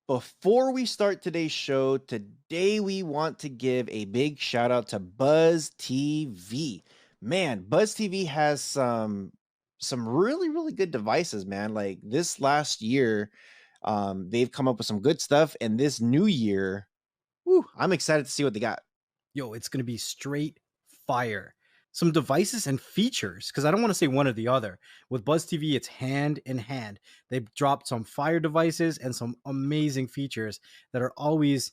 Before we start today's show, today we want to give a big shout out to Buzz TV. Man, Buzz TV has some really good devices, man. Like this last year, they've come up with some good stuff, and this new year, I'm excited to see what they got. Yo, it's going to be straight fire. Some devices and features, because I don't want to say one or the other. With Buzz TV, it's hand in hand. They've dropped some fire devices and some amazing features that are always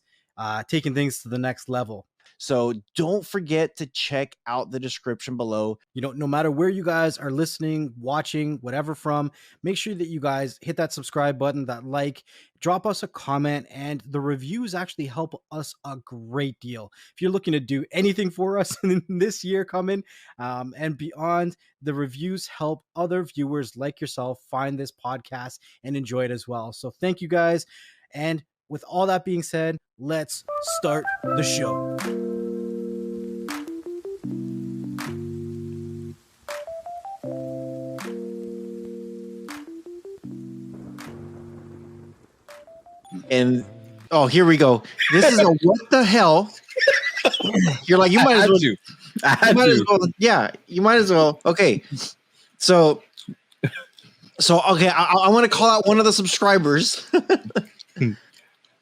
taking things to the next level. So don't forget to check out the description below. You know, no matter where you guys are listening, watching, whatever from, make sure that you guys hit that subscribe button, that like, drop us a comment, and the reviews actually help us a great deal. If you're looking to do anything for us in this year coming and beyond, the reviews help other viewers like yourself find this podcast and enjoy it as well. So thank you guys. And with all that being said, let's start the show. And oh, here we go. This is a what the hell? You're like, you might as well do. Yeah, you might as well. Okay. So okay, I want to call out one of the subscribers.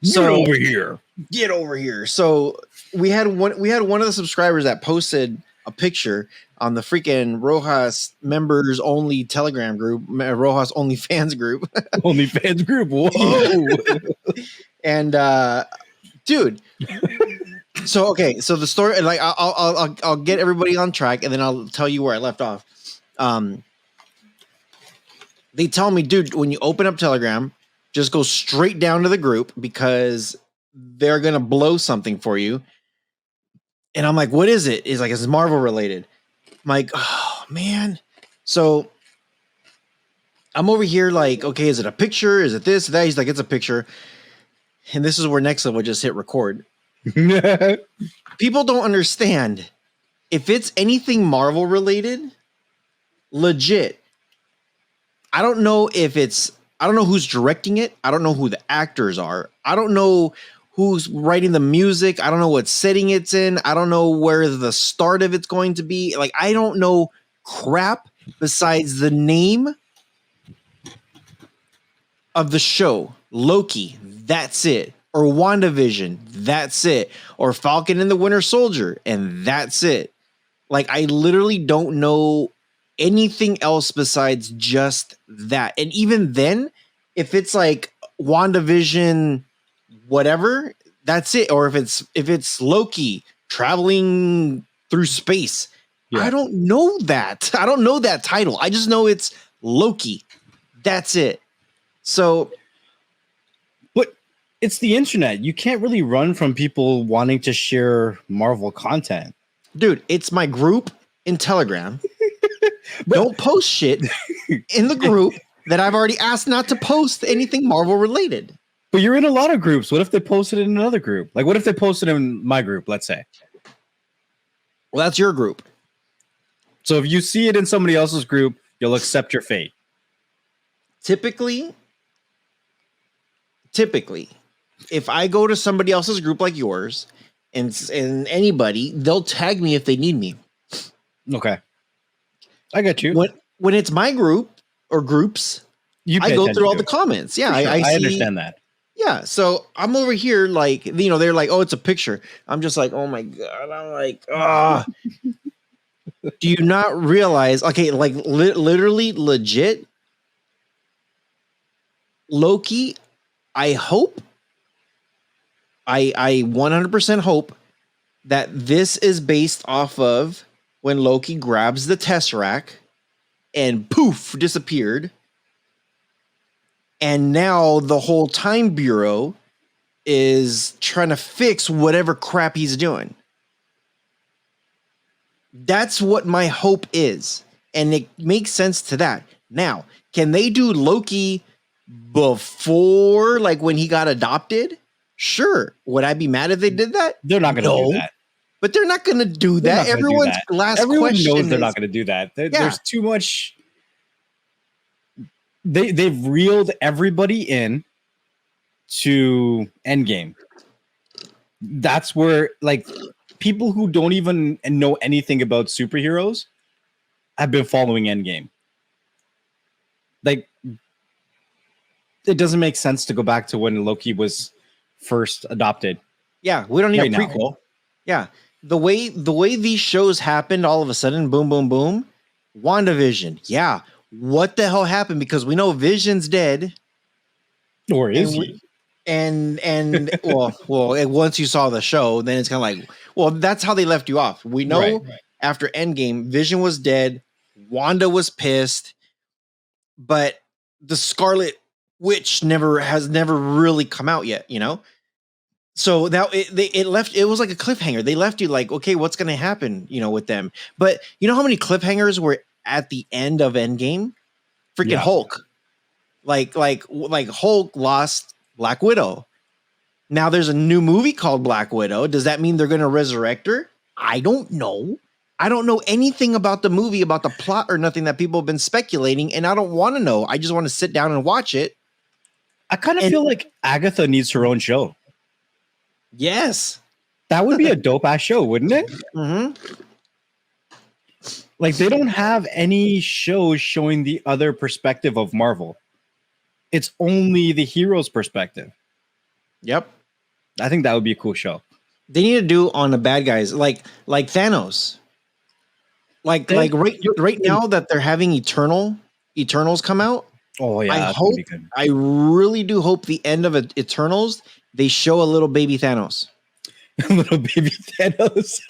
Get over here. So we had one of the subscribers that posted a picture on the freaking Rohas members only Telegram group, Rohas only fans group. Only fans group. Whoa. And dude. So okay, so the story, like I'll get everybody on track and then I'll tell you where I left off. They tell me, dude, when you open up Telegram, just go straight down to the group because they're gonna blow something for you. And I'm like, what is it? It's like, it's Marvel related. I'm like, oh man. So I'm over here like, okay, is it a picture? Is it this, that? He's like, it's a picture. And this is where nxtlvl just hit record. People don't understand. If it's anything Marvel related, legit. I don't know who's directing it. I don't know who the actors are. I don't know who's writing the music. I don't know what setting it's in. I don't know where the start of it's going to be. Like, I don't know crap besides the name of the show. Loki, that's it. Or WandaVision, that's it. Or Falcon and the Winter Soldier, and that's it. Like, I literally don't know anything else besides just that. And even then, if it's like WandaVision, whatever, that's it. Or if it's Loki traveling through space, I don't know that. I don't know that title. I just know it's Loki. That's it. So, but it's the internet. You can't really run from people wanting to share Marvel content. Dude, it's my group in Telegram. Don't post shit in the group that I've already asked not to post anything Marvel related. But you're in a lot of groups. What if they posted it in another group? Like, what if they posted in my group, let's say? Well, that's your group. So if you see it in somebody else's group, you'll accept your fate. Typically, if I go to somebody else's group like yours and anybody, they'll tag me if they need me. Okay. I got you. When it's my group or groups, I go through all the comments. Yeah, sure. I understand that. Yeah, so I'm over here like, you know, they're like, oh, it's a picture. I'm just like, oh my God. I'm like, ah. Do you not realize, okay, like literally legit, Loki, I hope, I 100% hope that this is based off of when Loki grabs the Tesseract and poof, disappeared. And now the whole Time Bureau is trying to fix whatever crap he's doing. That's what my hope is. And it makes sense to that. Now, can they do Loki before, like when he got adopted? Sure. Would I be mad if they did that? They're not going to do that. But they're not going to do that. Everyone knows they're not going to do that. There's too much. They've reeled everybody in to Endgame. That's where like people who don't even know anything about superheroes have been following Endgame. Like, it doesn't make sense to go back to when Loki was first adopted. Yeah, we don't need Right a now. prequel. Yeah, the way these shows happened, all of a sudden, boom, boom, boom. WandaVision. Yeah, what the hell happened? Because we know Vision's dead. Or is And he? And once you saw the show, then it's kind of like, well, that's how they left you off. We know after Endgame, Vision was dead, Wanda was pissed, but the Scarlet Witch has never really come out yet, you know. So now it left. It was like a cliffhanger. They left you like, okay, what's going to happen, you know, with them? But you know how many cliffhangers were at the end of Endgame? Freaking Hulk, like Hulk lost Black Widow. Now there's a new movie called Black Widow. Does that mean they're going to resurrect her? I don't know. I don't know anything about the movie, about the plot or nothing that people have been speculating, and I don't want to know. I just want to sit down and watch it. I kind of feel like Agatha needs her own show. Yes. That would be a dope ass show, wouldn't it? Mm-hmm. Like, they don't have any shows showing the other perspective of Marvel. It's only the hero's perspective. Yep. I think that would be a cool show. They need to do on the bad guys, like Thanos. Like right now that they're having Eternals come out. Oh yeah, I really do hope the end of Eternals they show a little baby Thanos. Little baby Thanos.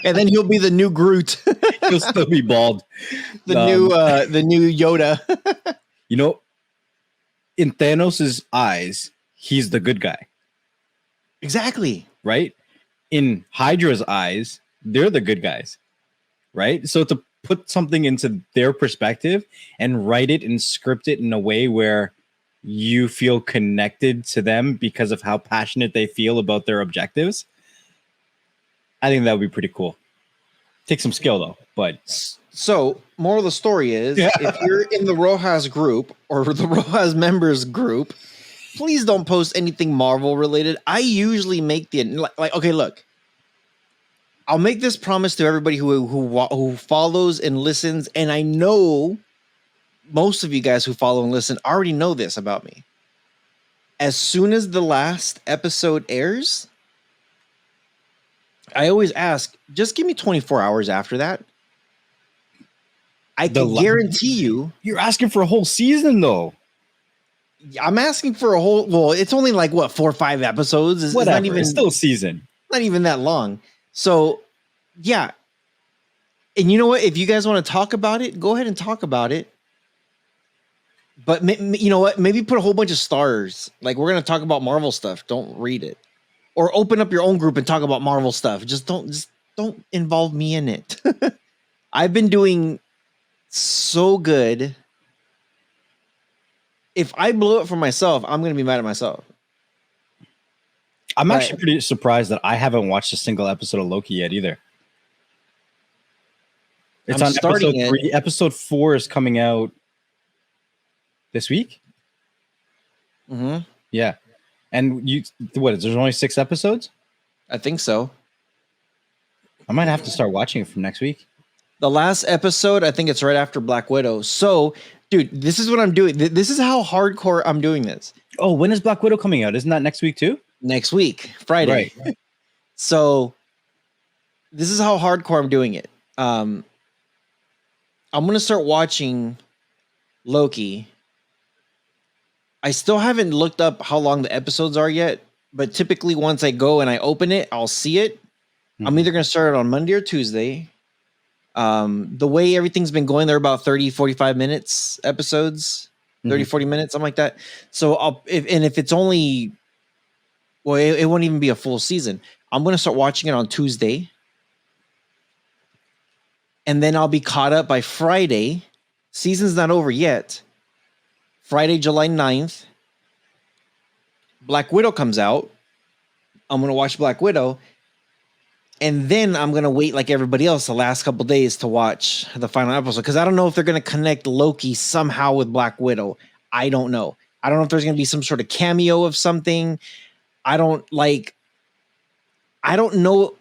And then he'll be the new Groot. He'll still be bald. The new Yoda. You know, in Thanos's eyes, he's the good guy. Exactly. Right? In Hydra's eyes, they're the good guys. Right? So to put something into their perspective and write it and script it in a way where you feel connected to them because of how passionate they feel about their objectives, I think that would be pretty cool. Take some skill though, but so moral of the story is if you're in the Rohas group or the Rohas members group, please don't post anything Marvel related. I usually make okay, look. I'll make this promise to everybody who follows and listens, and I know most of you guys who follow and listen already know this about me. As soon as the last episode airs, I always ask, just give me 24 hours after that. I can guarantee you. You're asking for a whole season, though. I'm asking for a whole. Well, it's only like what 4 or 5 episodes. It's not even still a season. Not even that long. So, yeah. And you know what? If you guys want to talk about it, go ahead and talk about it. But you know what? Maybe put a whole bunch of stars. Like, we're going to talk about Marvel stuff. Don't read it. Or open up your own group and talk about Marvel stuff. Just don't involve me in it. I've been doing so good. If I blow it for myself, I'm going to be mad at myself. I'm actually pretty surprised that I haven't watched a single episode of Loki yet either. It's on episode 3. Episode 4 is coming out this week. Mm-hmm. Yeah. And there's only 6 episodes? I think so. I might have to start watching it from next week. The last episode, I think it's right after Black Widow. So, dude, this is what I'm doing. This is how hardcore I'm doing this. Oh, when is Black Widow coming out? Isn't that next week too? Next week, Friday. Right. So, this is how hardcore I'm doing it. I'm going to start watching Loki. I still haven't looked up how long the episodes are yet, but typically once I go and I open it, I'll see it. Mm-hmm. I'm either going to start it on Monday or Tuesday. The way everything's been going, they're about 30, 45 minutes episodes, 30, 40 minutes, something like that. So if it's only, well, it won't even be a full season. I'm going to start watching it on Tuesday. And then I'll be caught up by Friday. Season's not over yet. Friday, July 9th. Black Widow comes out. I'm going to watch Black Widow. And then I'm going to wait like everybody else the last couple days to watch the final episode. Because I don't know if they're going to connect Loki somehow with Black Widow. I don't know. I don't know if there's going to be some sort of cameo of something. I don't know.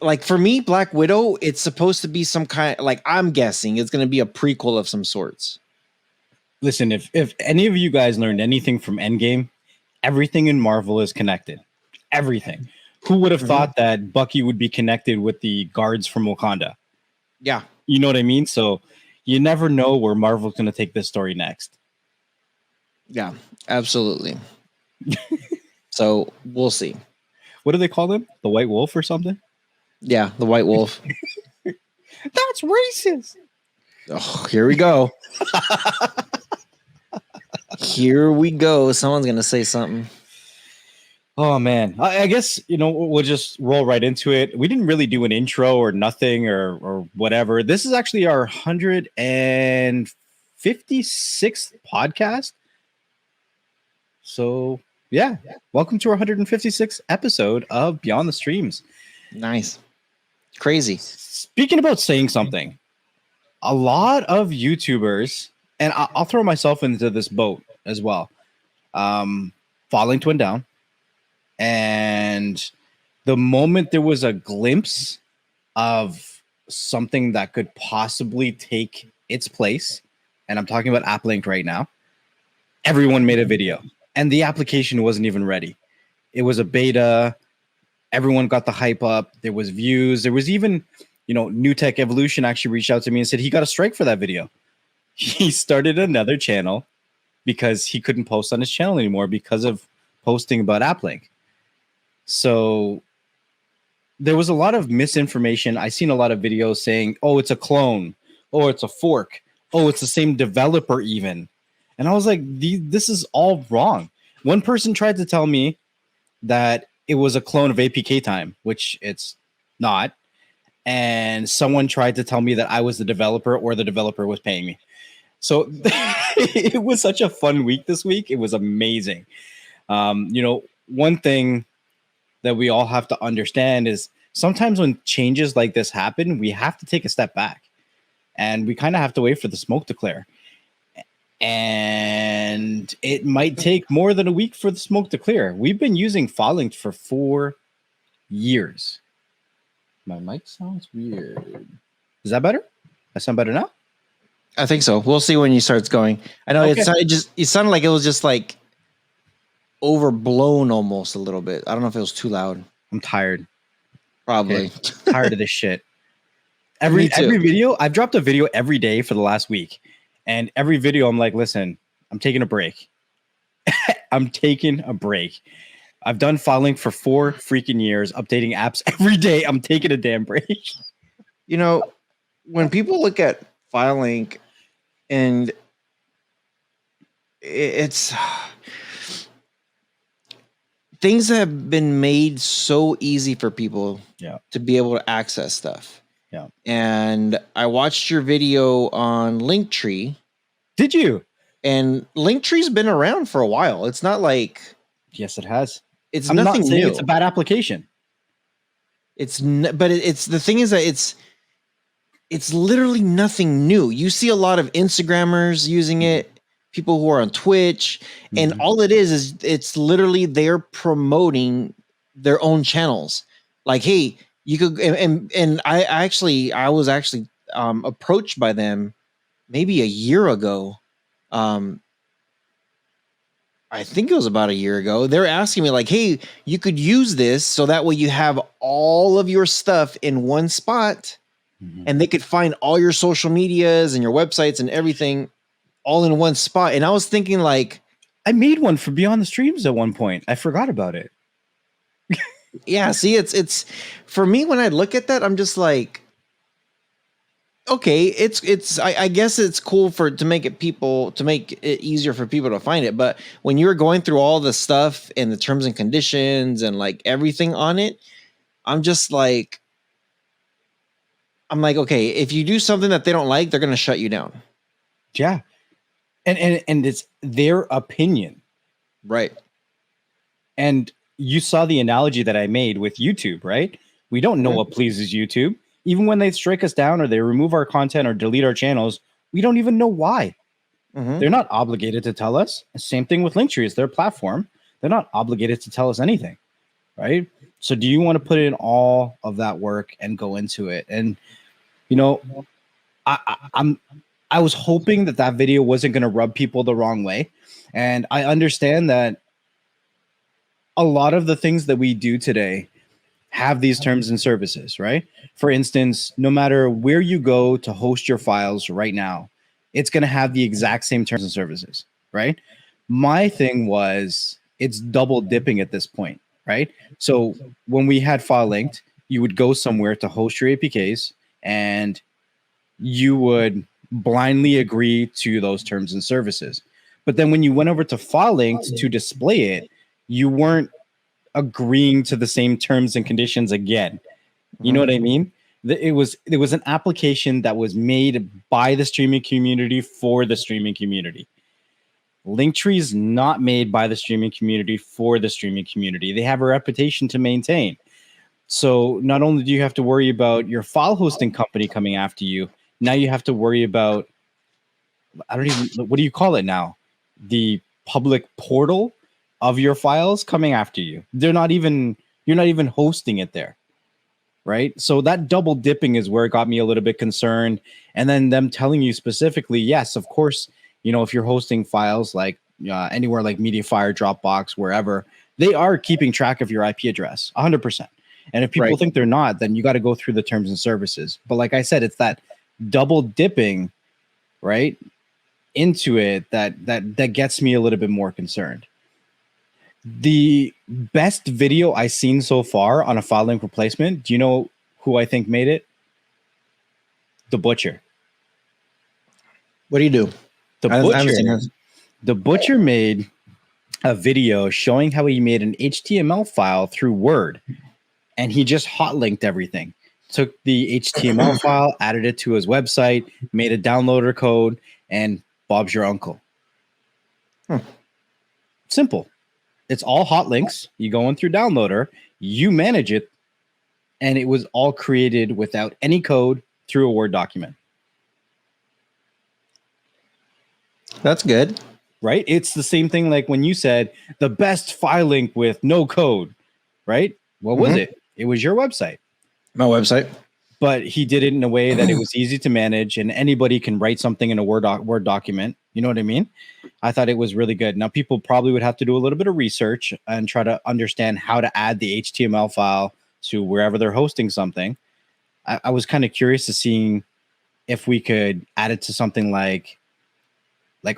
Like for me, Black Widow, it's supposed to be some kind, like I'm guessing it's going to be a prequel of some sorts. Listen, if any of you guys learned anything from Endgame, everything in Marvel is connected. Everything. Who would have thought that Bucky would be connected with the guards from Wakanda? Yeah. You know what I mean? So you never know where Marvel's going to take this story next. Yeah, absolutely. So we'll see. What do they call him? The White Wolf or something? Yeah, the White Wolf. That's racist. Oh, here we go. Here we go. Someone's going to say something. Oh, man. I guess, we'll just roll right into it. We didn't really do an intro or nothing or whatever. This is actually our 156th podcast. So, yeah. Welcome to our 156th episode of Beyond the Streams. Nice. Crazy. Speaking about saying something, a lot of YouTubers, and I'll throw myself into this boat as well, falling twin down. And the moment there was a glimpse of something that could possibly take its place, and I'm talking about AppLink right now, everyone made a video. And the application wasn't even ready. It was a beta. Everyone got the hype up. There was views. There was even, New Tech Evolution actually reached out to me and said he got a strike for that video. He started another channel because he couldn't post on his channel anymore because of posting about AppLink. So there was a lot of misinformation. I seen a lot of videos saying, oh, it's a clone. Oh, it's a fork. Oh, it's the same developer even. And I was like, this is all wrong. One person tried to tell me that it was a clone of APK Time, which it's not. And someone tried to tell me that I was the developer or the developer was paying me. So it was such a fun week this week. It was amazing. One thing that we all have to understand is sometimes when changes like this happen, we have to take a step back and we kind of have to wait for the smoke to clear. And it might take more than a week for the smoke to clear. We've been using Firesticks for 4 years. My mic sounds weird. Is that better? That sound better now? I think so. We'll see when you starts going. I know Okay. it sounded like it was just like overblown almost a little bit. I don't know if it was too loud. I'm tired. Probably. Okay. Tired of this shit. Every video, I've dropped a video every day for the last week. And every video I'm like, listen, I'm taking a break. I'm taking a break. I've done filing for 4 freaking years, updating apps every day. I'm taking a damn break. When people look at FileLink and it's things have been made so easy for people to be able to access stuff. Yeah. And I watched your video on Linktree. Did you? And Linktree's been around for a while. It's not like... Yes, it has. I'm nothing not saying new. It's a bad application. It's the thing is that it's literally nothing new. You see a lot of Instagrammers using it, people who are on Twitch, and all it is it's literally they're promoting their own channels. Like, hey, you could, and I was actually approached by them maybe a year ago. I think it was about a year ago. They're asking me like, hey, you could use this so that way you have all of your stuff in one spot and they could find all your social medias and your websites and everything all in one spot. And I was thinking like, I made one for Beyond the Streams at one point. I forgot about it. Yeah, see, it's for me when I look at that, I'm just like, okay, I guess it's cool to make it easier for people to find it. But when you're going through all the stuff and the terms and conditions and like everything on it, I'm like, okay, if you do something that they don't like, they're going to shut you down. Yeah. And it's their opinion. Right. And you saw the analogy that I made with YouTube, right? We don't know what pleases YouTube. Even when they strike us down or they remove our content or delete our channels, we don't even know why. Mhm. They're not obligated to tell us. Same thing with Linktree. It's their platform. They're not obligated to tell us anything, right? So do you want to put in all of that work and go into it? And you know, I was hoping that video wasn't going to rub people the wrong way, and I understand that a lot of the things that we do today have these terms and services, right? For instance, no matter where you go to host your files right now, it's going to have the exact same terms and services, right? My thing was it's double dipping at this point, right? So when we had file linked, you would go somewhere to host your APKs and you would blindly agree to those terms and services. But then when you went over to file linked to display it, you weren't agreeing to the same terms and conditions again. You know what I mean? It was an application that was made by the streaming community for the streaming community. Linktree is not made by the streaming community for the streaming community. They have a reputation to maintain. So not only do you have to worry about your file hosting company coming after you, now you have to worry about, what do you call it now? The public portal of your files coming after you. You're not even hosting it there, right? So that double dipping is where it got me a little bit concerned. And then them telling you specifically, yes, of course, if you're hosting files like anywhere like Mediafire, Dropbox, wherever, they are keeping track of your IP address 100%. And if people think they're not, then you got to go through the terms and services. But like I said, it's that double dipping, right, into it that gets me a little bit more concerned. The best video I've seen so far on a file link replacement, do you know who I think made it? The Butcher. What do you do? The Butcher made a video showing how he made an HTML file through Word, and he just hot linked everything. Took the HTML file, added it to his website, made a downloader code, and Bob's your uncle. Simple. It's all hot links. You go in through downloader, you manage it, and it was all created without any code through a Word document. That's good. Right? It's the same thing like when you said the best file link with no code, right? What was it? It was your website. My website. But he did it in a way that it was easy to manage and anybody can write something in a Word document. You know what I mean? I thought it was really good. Now, people probably would have to do a little bit of research and try to understand how to add the HTML file to wherever they're hosting something. I was kind of curious to seeing if we could add it to something like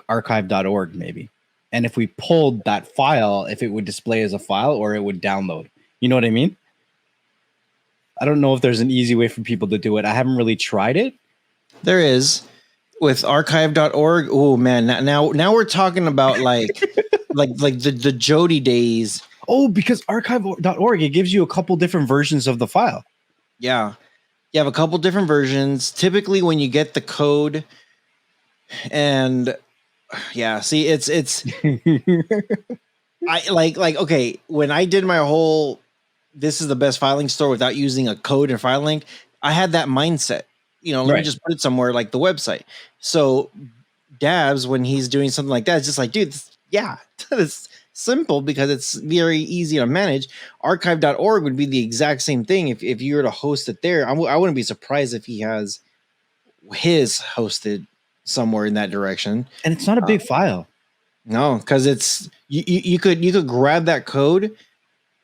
archive.org maybe. And if we pulled that file, if it would display as a file or it would download. You know what I mean? I don't know if there's an easy way for people to do it. I haven't really tried it. There is with archive.org. Oh man, now we're talking about like the Jody days. Oh, because archive.org, it gives you a couple different versions of the file. Yeah. You have a couple different versions. Typically when you get the code and yeah, see it's I like okay, when I did my whole this is the best filing store without using a code and file link, I had that mindset. Let me just put it somewhere like the website. So Dabs, when he's doing something like that, it's just like, dude, it's simple because it's very easy to manage. Archive.org would be the exact same thing if you were to host it there. I wouldn't be surprised if he has his hosted somewhere in that direction. And it's not a big file. No, because it's you could grab that code,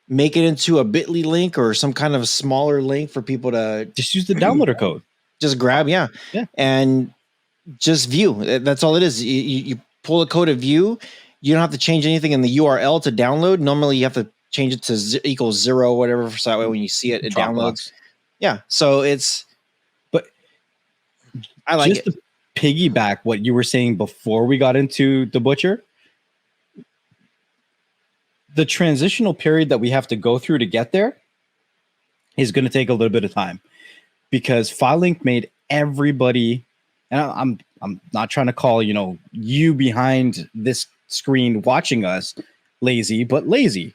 make it into a bit.ly link or some kind of smaller link for people to just use the downloader code. Just grab, yeah, and just view. That's all it is. You pull the code of view. You don't have to change anything in the URL to download. Normally, you have to change it to equals 0, whatever, so that way when you see it, it downloads. Yeah, so but I like it. To piggyback what you were saying before we got into the Butcher, the transitional period that we have to go through to get there is going to take a little bit of time because FileLink made everybody, and I'm not trying to call you behind this screen watching us lazy, but lazy.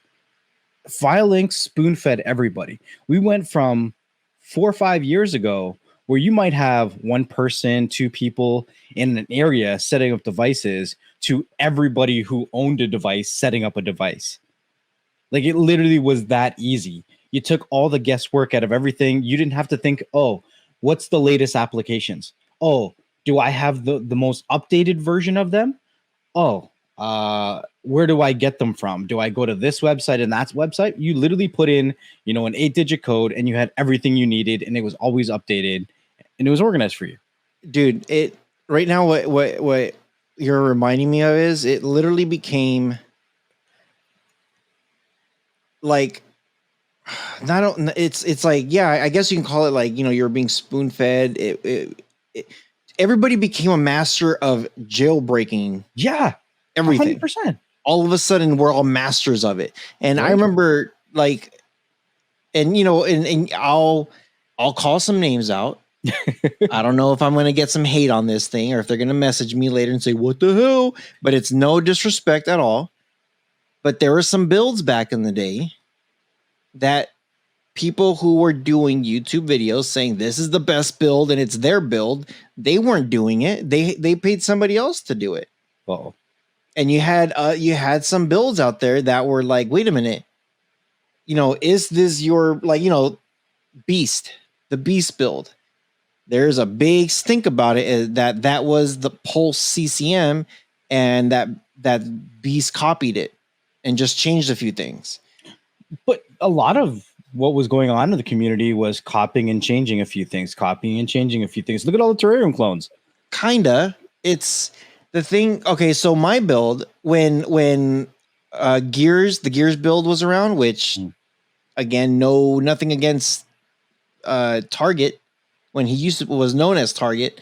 FileLink spoon-fed everybody. We went from 4 or 5 years ago where you might have one person, two people in an area setting up devices to everybody who owned a device setting up a device. Like it literally was that easy. You took all the guesswork out of everything. You didn't have to think, oh, what's the latest applications? Oh, do I have the most updated version of them? Oh, where do I get them from? Do I go to this website and that website? You literally put in, you know, an 8-digit code and you had everything you needed and it was always updated and it was organized for you. Dude, it right now what you're reminding me of is it literally became like not it's like, yeah, I guess you can call it like, you know, you're being spoon fed. Everybody became a master of jailbreaking. Yeah, everything. 100%. All of a sudden we're all masters of it. And I remember like, and you know, and I'll call some names out. I don't know if I'm going to get some hate on this thing or if they're going to message me later and say, what the hell? But it's no disrespect at all. But there were some builds back in the day that people who were doing YouTube videos saying this is the best build and it's their build, they weren't doing it. They paid somebody else to do it. Uh-oh. And you had some builds out there that were like, wait a minute, you know, is this your, like, you know, the beast build? There's a big stink about it that was the Pulse CCM and that beast copied it and just changed a few things. But a lot of what was going on in the community was copying and changing a few things. Look at all the Terrarium clones. Kinda. It's the thing. Okay, so my build when the Gears build was around, which again, nothing against Target when he was known as Target.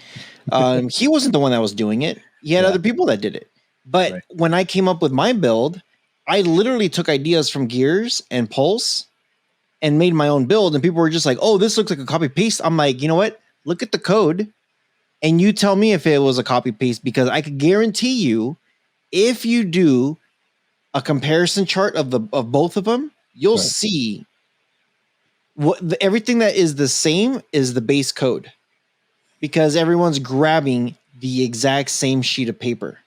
He wasn't the one that was doing it. He had other people that did it. But when I came up with my build, I literally took ideas from Gears and Pulse and made my own build. And people were just like, oh, this looks like a copy paste. I'm like, you know what? Look at the code and you tell me if it was a copy paste, because I could guarantee you, if you do a comparison chart of both of them, you'll see everything that is the same is the base code, because everyone's grabbing the exact same sheet of paper.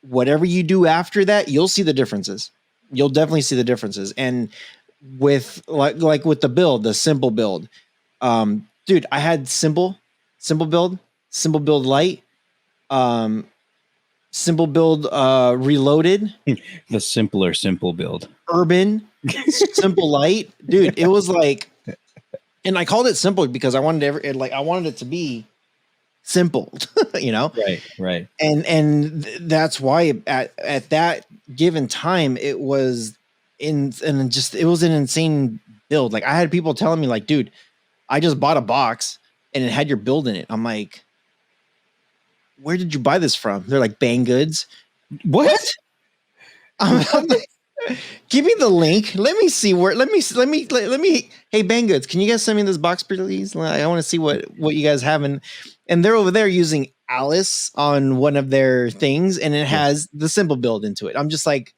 Whatever you do after that, you'll see the differences. You'll definitely see the differences. And with like with the build, the simple build, dude, I had simple build light, simple build reloaded, the simple build, urban, simple light, dude. It was like, and I called it simple because I wanted it to be simple, you know? Right. And that's why at that given time, it was it was an insane build. Like I had people telling me like, dude, I just bought a box and it had your build in it. I'm like, where did you buy this from? They're like, Bang Goods. What? I'm like, give me the link. Let me see where, let me, hey, Bang Goods, can you guys send me this box, please? I want to see what you guys have. And they're over there using Alice on one of their things, and it has the simple build into it. I'm just like,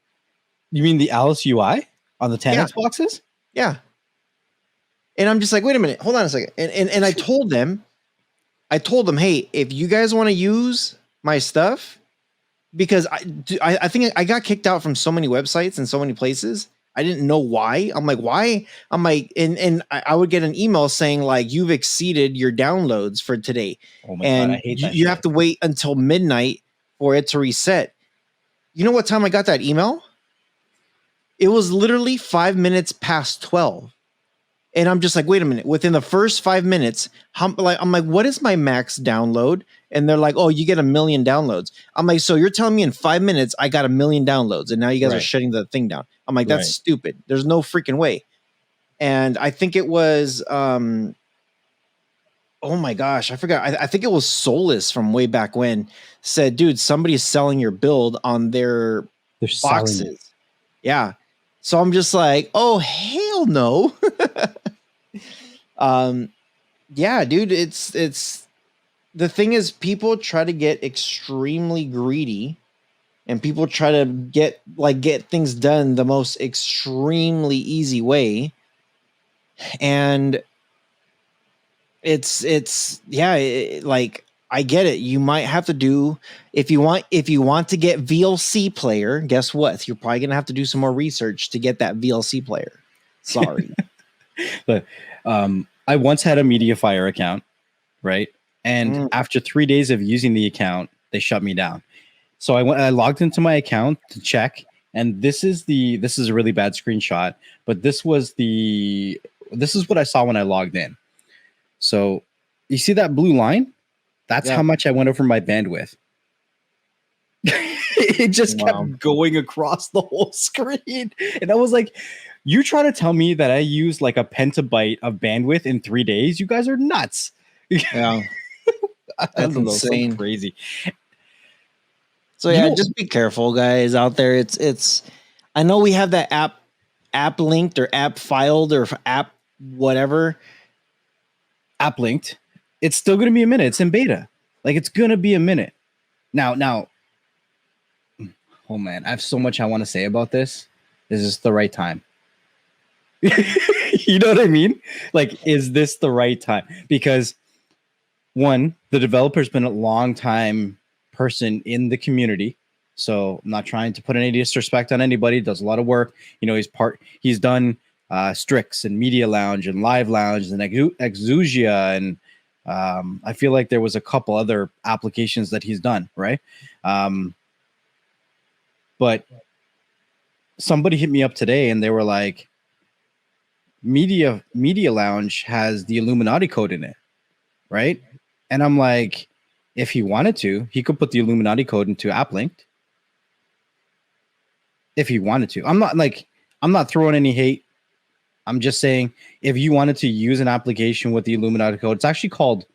you mean the Alice UI on the 10X boxes? Yeah. And I'm just like, wait a minute, hold on a second. And I told them, hey, if you guys want to use my stuff, because I think I got kicked out from so many websites and so many places. I didn't know why. I'm like, why? I'm like, and I would get an email saying like, you've exceeded your downloads for today. Oh my God, I hate that you have to wait until midnight for it to reset. You know what time I got that email? It was literally 5 minutes past 12. And I'm just like, wait a minute. Within the first 5 minutes, I'm like, what is my max download? And they're like, oh, you get 1 million downloads. I'm like, so you're telling me in 5 minutes I got 1 million downloads, and now you guys are shutting the thing down? I'm like, that's stupid. There's no freaking way. And I think it was, oh my gosh, I forgot. I think it was Solus from way back when said, dude, somebody's selling your build on their boxes. Yeah. So I'm just like, oh, hell no. Yeah, dude, it's the thing is, people try to get extremely greedy, and people try to get things done the most extremely easy way. And it's yeah, like I get it. You might have to do if you want to get VLC player, guess what? You're probably gonna have to do some more research to get that VLC player. Sorry. But I once had a MediaFire account, right? And after 3 days of using the account, they shut me down. So I logged into my account to check, and this is a really bad screenshot, but this is what I saw when I logged in. So you see that blue line? That's how much I went over my bandwidth. It just kept going across the whole screen. And I was like, you trying to tell me that I used like a petabyte of bandwidth in 3 days? You guys are nuts. Yeah. That's insane. So crazy. So yeah, just be careful, guys, out there. It's I know we have that app linked or app filed or app whatever. App linked. It's still going to be a minute. It's in beta. Like, it's going to be a minute. Now, oh man, I have so much I want to say about this. Is this the right time? You know what I mean? Like, is this the right time? Because one, the developer's been a long time person in the community. So I'm not trying to put any disrespect on anybody. Does a lot of work. You know, he's done Strix and Media Lounge and Live Lounge and Exusia, and I feel like there was a couple other applications that he's done, right? But somebody hit me up today and they were like, Media Lounge has the Illuminati code in it, right? And I'm like, if he wanted to, he could put the Illuminati code into App Linked. If he wanted to. I'm not throwing any hate. I'm just saying, if you wanted to use an application with the Illuminati code, it's actually called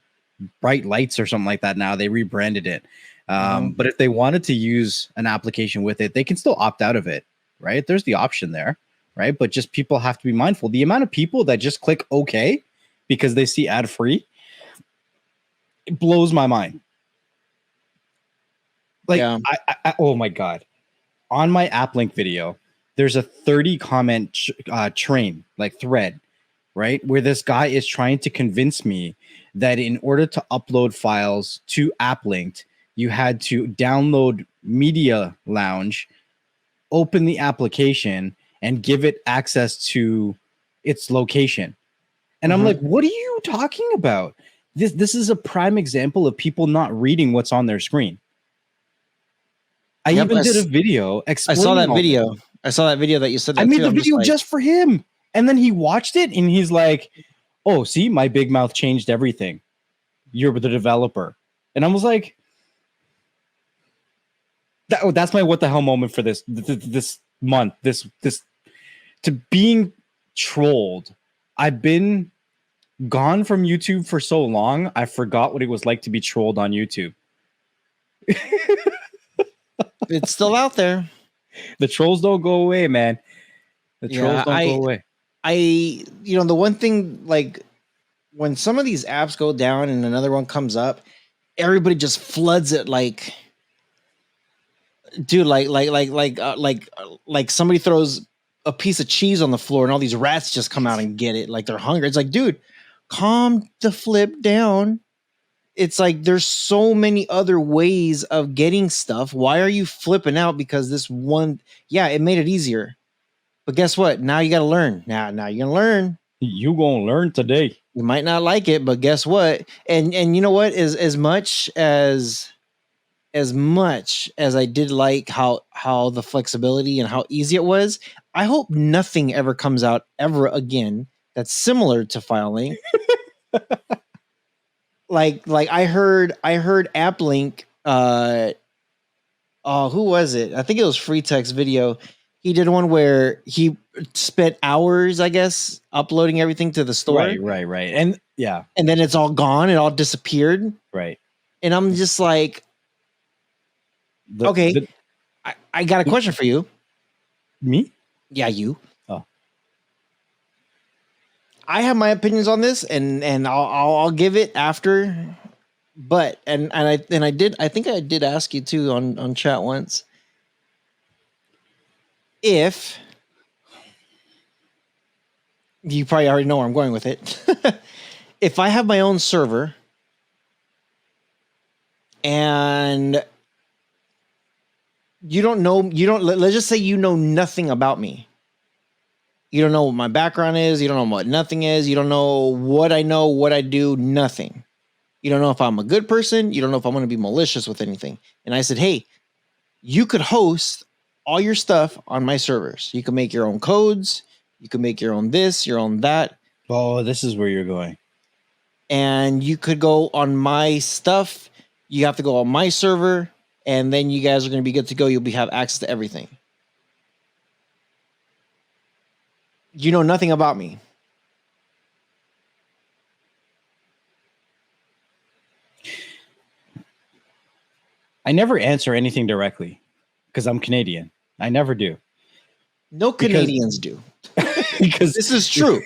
Bright Lights or something like that now. They rebranded it. But if they wanted to use an application with it, they can still opt out of it, right? There's the option there, right? But just people have to be mindful. The amount of people that just click OK because they see ad free, it blows my mind. Like, yeah. I oh my God. On my App Link video, there's a 30 comment train, like thread, right? Where this guy is trying to convince me that in order to upload files to App Linked, you had to download Media Lounge, open the application, and give it access to its location. And I'm like, what are you talking about? This is a prime example of people not reading what's on their screen. I even did a video explaining. I saw that video. I saw that video that you said that I made too. the video just for him. And then he watched it and he's like, oh, see, my big mouth changed everything. You're the developer. And I was like, that's my what the hell moment for this month. This to being trolled. I've been gone from YouTube for so long, I forgot what it was like to be trolled on YouTube. It's still out there. The trolls don't go away, man. The trolls don't go away. The one thing, like, when some of these apps go down and another one comes up, everybody just floods it like, dude, like somebody throws a piece of cheese on the floor and all these rats just come out and get it like they're hungry. It's like, dude, calm the flip down. It's like there's so many other ways of getting stuff. Why are you flipping out because this one? Yeah, it made it easier, but guess what? Now you got to learn. Now you're gonna learn. You gonna learn today. You might not like it, but guess what? And you know what? As much as I did like how the flexibility and how easy it was, I hope nothing ever comes out ever again that's similar to filing. Like I heard AppLink. Who was it? I think it was Free Text Video. He did one where he spent hours, I guess, uploading everything to the store. Right. And yeah. And then it's all gone. It all disappeared. Right. And I'm just like, okay, I got a question for you. Me? Yeah, you. Oh. I have my opinions on this, and I'll give it after. But I think I did ask you too on chat once. If you probably already know where I'm going with it. if I have my own server and let's just say you know nothing about me. You don't know what my background is. You don't know what nothing is. You don't know, what I do, nothing. You don't know if I'm a good person. You don't know if I'm going to be malicious with anything. And I said, hey, you could host all your stuff on my servers. You can make your own codes. You can make your own this, your own that. Oh, this is where you're going. And you could go on my stuff. You have to go on my server. And then you guys are going to be good to go. You'll have access to everything. You know nothing about me. I never answer anything directly because I'm Canadian. I never do. No Canadians do. Because this is true.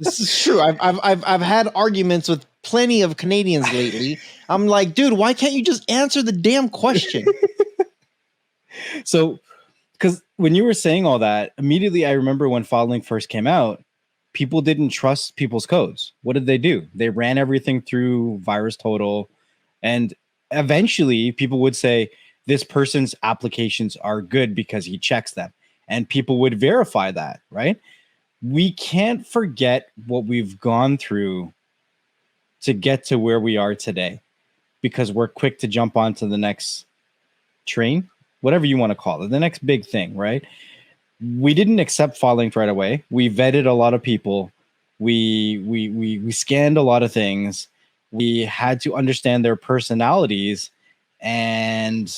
This is true. I've had arguments with plenty of Canadians lately. I'm like, dude, why can't you just answer the damn question? So, because when you were saying all that, immediately I remember when FileLink first came out, people didn't trust people's codes. What did they do? They ran everything through VirusTotal, and eventually people would say this person's applications are good because he checks them, and people would verify that, right? We can't forget what we've gone through to get to where we are today, because we're quick to jump onto the next train, whatever you want to call it, the next big thing, right? We didn't accept FileLink right away. We vetted a lot of people. We scanned a lot of things. We had to understand their personalities, and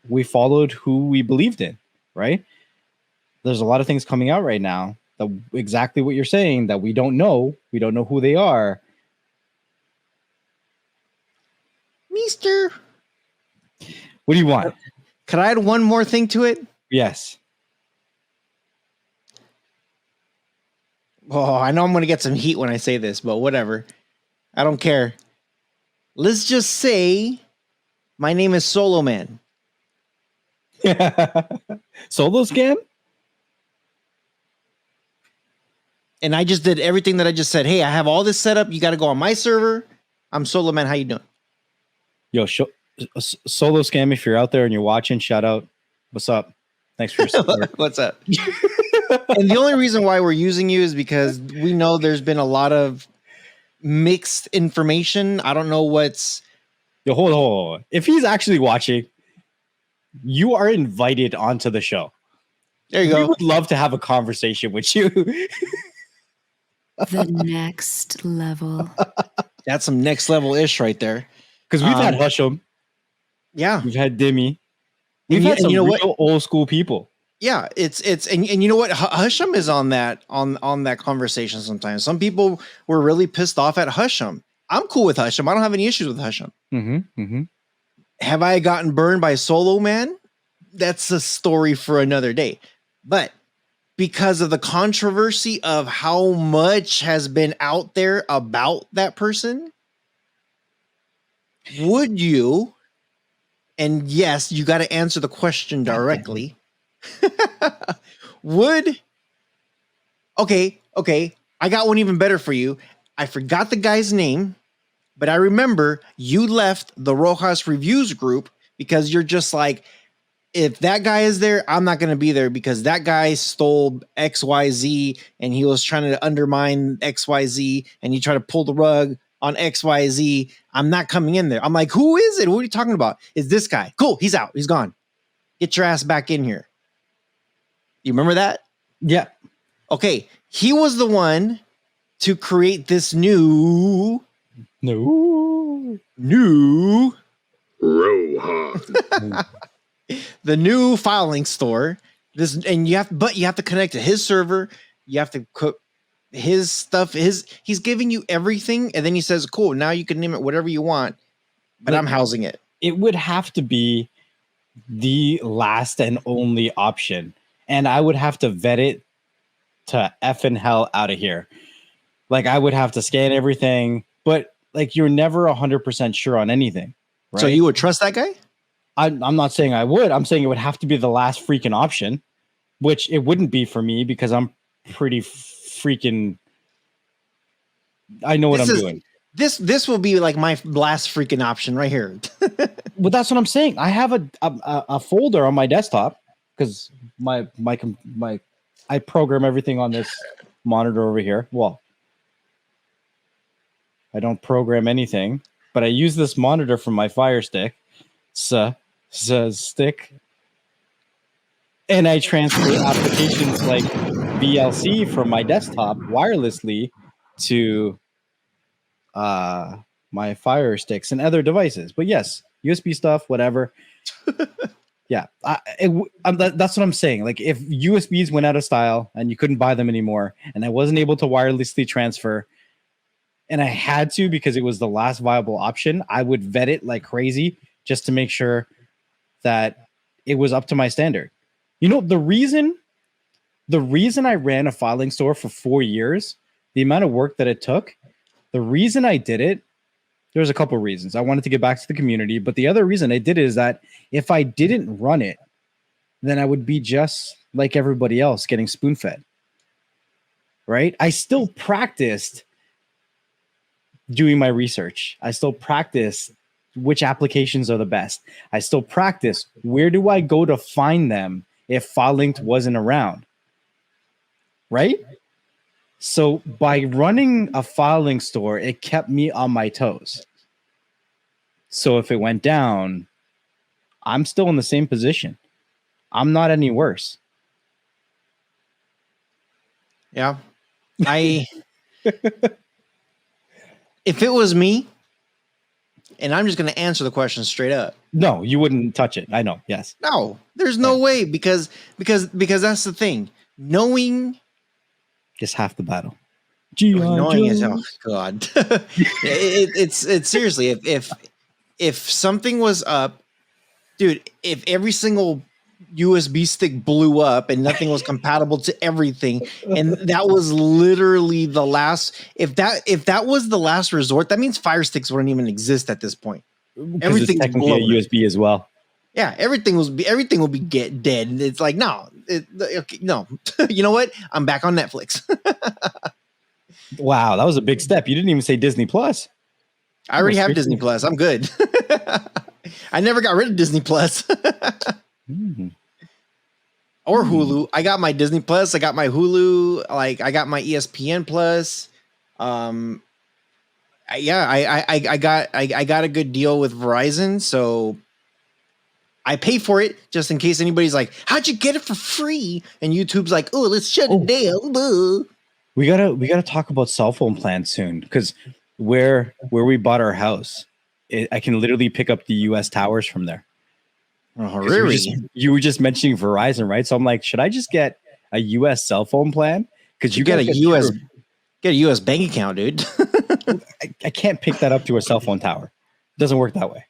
we followed who we believed in, right? There's a lot of things coming out right now that exactly what you're saying, that we don't know. We don't know who they are. Mister. What do you want? Could I add one more thing to it? Yes. Oh, I know I'm going to get some heat when I say this, but whatever. I don't care. Let's just say my name is Solo Man. Solo scam? And I just did everything that I just said. Hey, I have all this set up. You got to go on my server. I'm Solo Man. How you doing? Yo, Solo Scam, if you're out there and you're watching, shout out. What's up? Thanks for your support. What's up? And the only reason why we're using you is because we know there's been a lot of mixed information. I don't know what's... Yo, hold on. If he's actually watching, you are invited onto the show. There you go. We would love to have a conversation with you. The next level. That's some next level ish right there. Because we've had Husham. Yeah. We've had Dimmy. We've had some real old school people. Yeah, it's and you know what? Husham is on that conversation sometimes. Some people were really pissed off at Husham. I'm cool with Husham. I don't have any issues with Husham. Have I gotten burned by Solo Man? That's a story for another day. But because of the controversy of how much has been out there about that person, would you? And yes, you got to answer the question directly. Okay, I got one even better for you. I forgot the guy's name, but I remember you left the Rohas reviews group because you're just like, if that guy is there, I'm not going to be there because that guy stole XYZ and he was trying to undermine XYZ and he tried to pull the rug on XYZ. I'm not coming in there. I'm like, who is it? What are you talking about? It's this guy. Cool. He's out. He's gone. Get your ass back in here. You remember that? Yeah. Okay. He was the one to create this new Roha. the new FileLink store. And you have to connect to his server. You have to cook his stuff. He's giving you everything, and then he says, "Cool, now you can name it whatever you want." But I'm housing it. It would have to be the last and only option, and I would have to vet it to effing hell out of here. Like I would have to scan everything, but like you're never 100% sure on anything. Right? So you would trust that guy? I'm not saying I would. I'm saying it would have to be the last freaking option, which it wouldn't be for me because I'm pretty freaking I know what I'm This is- doing. This will be like my last freaking option right here. Well, that's what I'm saying. I have a folder on my desktop because my I program everything on this monitor over here. Well, I don't program anything, but I use this monitor from my Fire Stick, stick, and I transfer applications like VLC from my desktop wirelessly to my Fire Sticks and other devices. But yes, USB stuff, whatever. Yeah, that's what I'm saying. Like, if USBs went out of style and you couldn't buy them anymore, and I wasn't able to wirelessly transfer, and I had to because it was the last viable option, I would vet it like crazy just to make sure that it was up to my standard. You know, the reason I ran a filing store for 4 years, the amount of work that it took, the reason I did it, there's a couple of reasons. I wanted to get back to the community, but the other reason I did it is that if I didn't run it, then I would be just like everybody else getting spoon-fed. Right? I still practiced doing my research. I still practice which applications are the best. I still practice where do I go to find them if FileLinked wasn't around. Right? So by running a filing store, it kept me on my toes. So if it went down, I'm still in the same position. I'm not any worse. Yeah. If it was me, and I'm just going to answer the question straight up. No, you wouldn't touch it. I know. Yes. No, there's no way because that's the thing. Knowing Just half the battle. knowing is God. It's seriously if something was up, dude, if every single USB stick blew up and nothing was compatible to everything, and that was literally the last, if that was the last resort, that means Firesticks wouldn't even exist at this point. Everything's technically a USB as well. Yeah, everything will be get dead. And it's like, no. No. You know what? I'm back on Netflix. Wow, that was a big step. You didn't even say Disney Plus. I already have Disney Plus. I'm good. I never got rid of Disney Plus. Or Hulu. I got my Disney Plus. I got my Hulu. Like, I got my ESPN Plus. I got a good deal with Verizon, so I pay for it just in case anybody's like, "How'd you get it for free?" And YouTube's like, "Oh, let's shut it down." We gotta talk about cell phone plans soon, because where we bought our house, I can literally pick up the US towers from there. Oh, really? You were just mentioning Verizon, right? So I'm like, should I just get a US cell phone plan? Because you get a US bank account, dude. I can't pick that up to a cell phone tower. It doesn't work that way.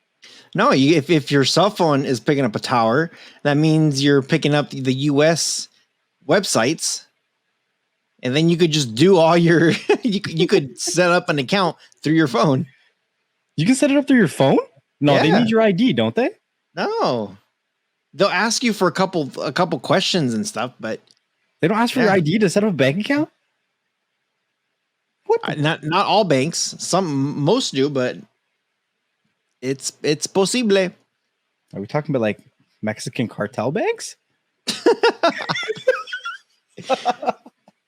No, if your cell phone is picking up a tower, that means you're picking up the US websites, and then you could just do all your you could set up an account through your phone. You can set it up through your phone? No, They need your ID, don't they? No. They'll ask you for a couple questions and stuff, but they don't ask for your ID to set up a bank account? What? Not all banks. Most do, but it's posible. Are we talking about like Mexican cartel banks?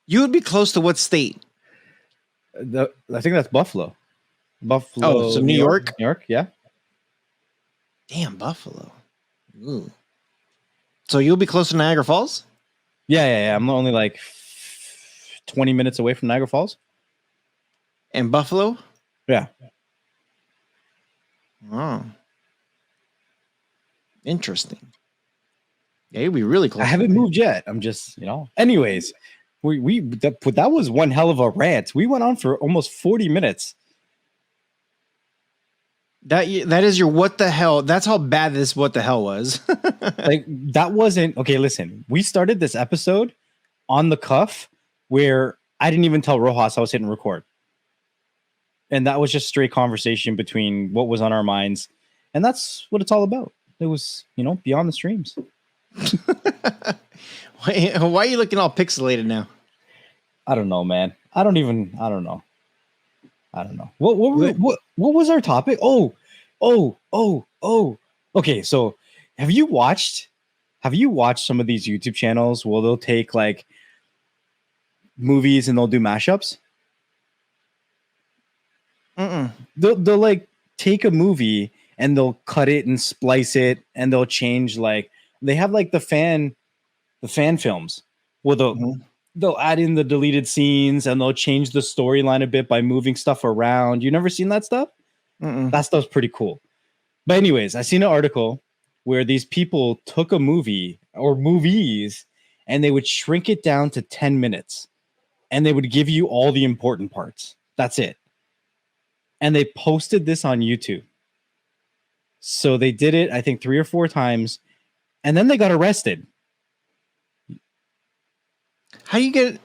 You would be close to what state? I think that's Buffalo. Oh, so New York? New York, yeah. Damn, Buffalo. Ooh. So you'll be close to Niagara Falls? Yeah. I'm only like 20 minutes away from Niagara Falls. And Buffalo? Yeah. Oh. Interesting. Yeah, you'll be really close. I haven't moved yet. I'm just, Anyways, that was one hell of a rant. We went on for almost 40 minutes. That is your what the hell. That's how bad this what the hell was. Like, that wasn't okay. Listen, we started this episode on the cuff where I didn't even tell Rohas I was hitting record. And that was just straight conversation between what was on our minds. And that's what it's all about. It was, beyond the streams. Why are you looking all pixelated now? I don't know, man. I don't know. I don't know. What was our topic? Oh. Okay, so have you watched some of these YouTube channels where they'll take like movies and they'll do mashups? They'll like take a movie and they'll cut it and splice it and they'll change, like they have like the fan films where they'll add in the deleted scenes and they'll change the storyline a bit by moving stuff around. You never seen that stuff? That stuff's pretty cool. But anyways, I seen an article where these people took a movie or movies and they would shrink it down to 10 minutes and they would give you all the important parts. That's it. And they posted this on YouTube. So they did it, I think, 3 or 4 times, and then they got arrested. How you get?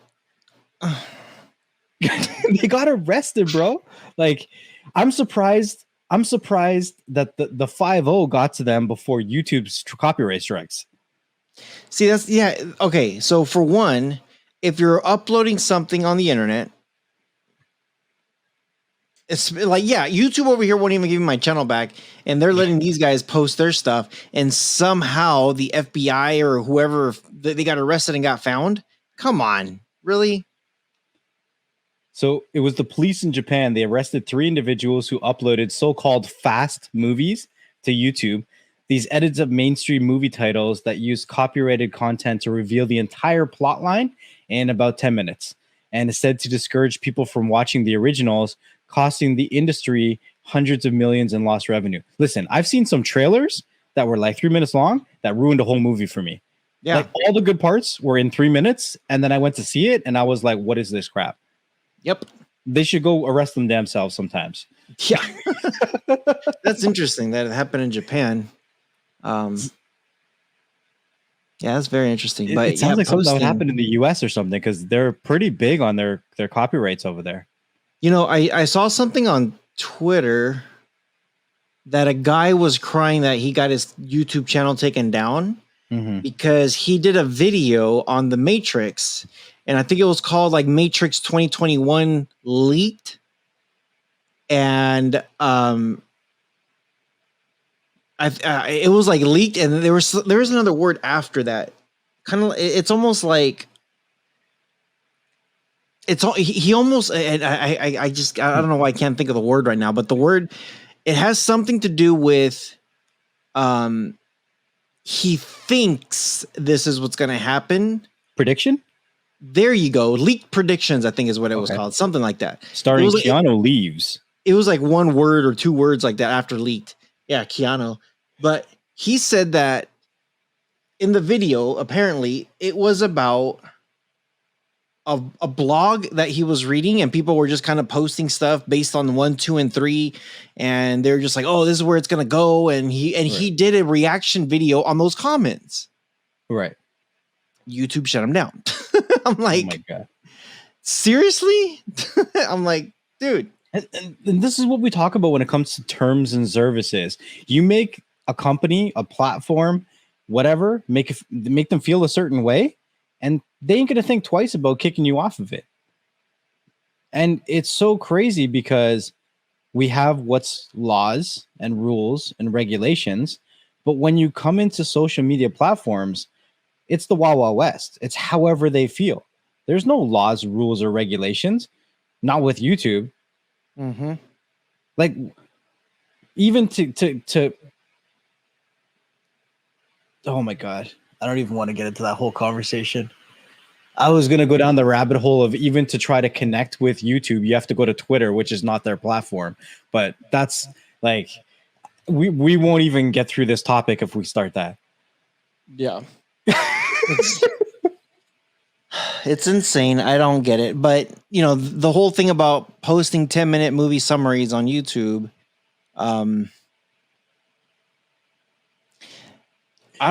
They got arrested, bro. Like, I'm surprised that the 5-0 got to them before YouTube's copyright strikes. See, that's okay. So for one, if you're uploading something on the internet, it's like, YouTube over here won't even give me my channel back, and they're letting these guys post their stuff, and somehow the FBI or whoever, they got arrested and got found. Come on, really? So it was the police in Japan. They arrested 3 individuals who uploaded so-called fast movies to YouTube. These edits of mainstream movie titles that use copyrighted content to reveal the entire plot line in about 10 minutes, and is said to discourage people from watching the originals, costing the industry hundreds of millions in lost revenue. Listen, I've seen some trailers that were like 3 minutes long that ruined a whole movie for me. Yeah. Like, all the good parts were in 3 minutes, and then I went to see it, and I was like, what is this crap? Yep. They should go arrest them themselves sometimes. Yeah. That's interesting that it happened in Japan. Yeah, that's very interesting. But it sounds like something that would happen in the US or something, because they're pretty big on their copyrights over there. You know, I saw something on Twitter that a guy was crying that he got his YouTube channel taken down because he did a video on the Matrix, and I think it was called like Matrix 2021 Leaked. And it was like leaked, and there was another word after that. Kind of, it's almost like he almost, and I don't know why I can't think of the word right now, but the word, it has something to do with he thinks this is what's going to happen. Prediction? There you go. Leaked predictions, I think is what it was called. Something like that. Starring Keanu Reeves. It was like 1 word or 2 words like that after leaked. Yeah, Keanu. But he said that in the video, apparently, it was about a blog that he was reading, and people were just kind of posting stuff based on 1, 2, and 3, and they're just like, "Oh, this is where it's gonna go," and he did a reaction video on those comments. Right. YouTube shut him down. I'm like, oh my God, seriously? I'm like, dude. And this is what we talk about when it comes to terms and services. You make a company, a platform, whatever, make them feel a certain way, and they ain't gonna think twice about kicking you off of it. And it's so crazy because we have what's laws and rules and regulations, but when you come into social media platforms, it's the Wild Wild West. It's however they feel. There's no laws, rules, or regulations. Not with YouTube. Like, even to oh my God, I don't even want to get into that whole conversation. I was going to go down the rabbit hole of, even to try to connect with YouTube, you have to go to Twitter, which is not their platform. But that's like, we won't even get through this topic if we start that. Yeah. It's insane. I don't get it. But, you know, the whole thing about posting 10-minute movie summaries on YouTube, I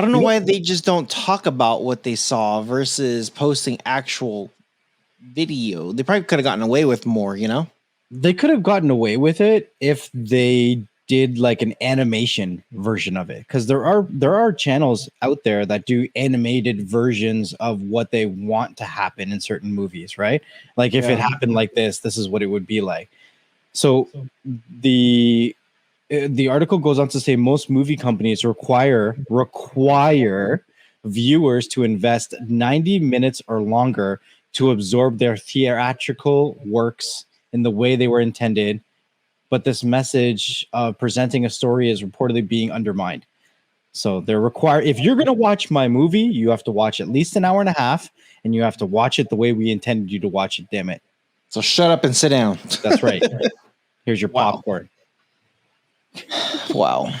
don't know why they just don't talk about what they saw versus posting actual video. They probably could have gotten away with more, you know? They could have gotten away with it if they did like an animation version of it, because there are channels out there that do animated versions of what they want to happen in certain movies, right? Like, if it happened like this is what it would be like. So the article goes on to say most movie companies require viewers to invest 90 minutes or longer to absorb their theatrical works in the way they were intended, but this message of presenting a story is reportedly being undermined. So they're required, if you're going to watch my movie, you have to watch at least an hour and a half, and you have to watch it the way we intended you to watch it, damn it. So shut up and sit down. That's right. Here's your Wow. popcorn. Wow.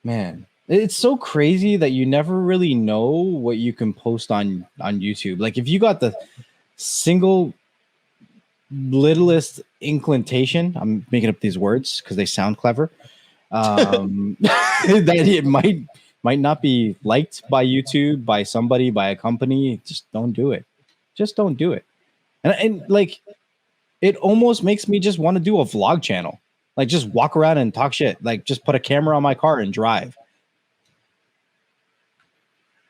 Man, it's so crazy that you never really know what you can post on YouTube. Like if you got the single littlest inclination, I'm making up these words because they sound clever, that it might not be liked by YouTube, by somebody, by a company, just don't do it. Just don't do it. And like, it almost makes me just want to do a vlog channel. Like just walk around and talk shit. Like just put a camera on my car and drive.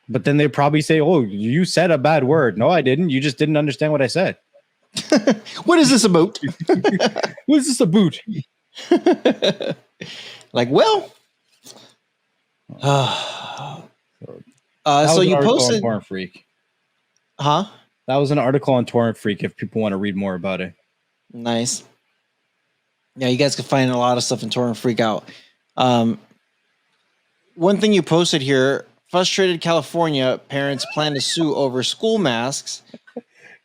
But then they probably say, "Oh, you said a bad word." No, I didn't. You just didn't understand what I said. What is this about? What is this about? Like, well, so you posted, Torrent Freak. huh? That was an article on Torrent Freak. If people want to read more about it, Nice. Yeah, you guys can find a lot of stuff in Torrent Freak out. One thing you posted here: frustrated California parents plan to sue over school masks.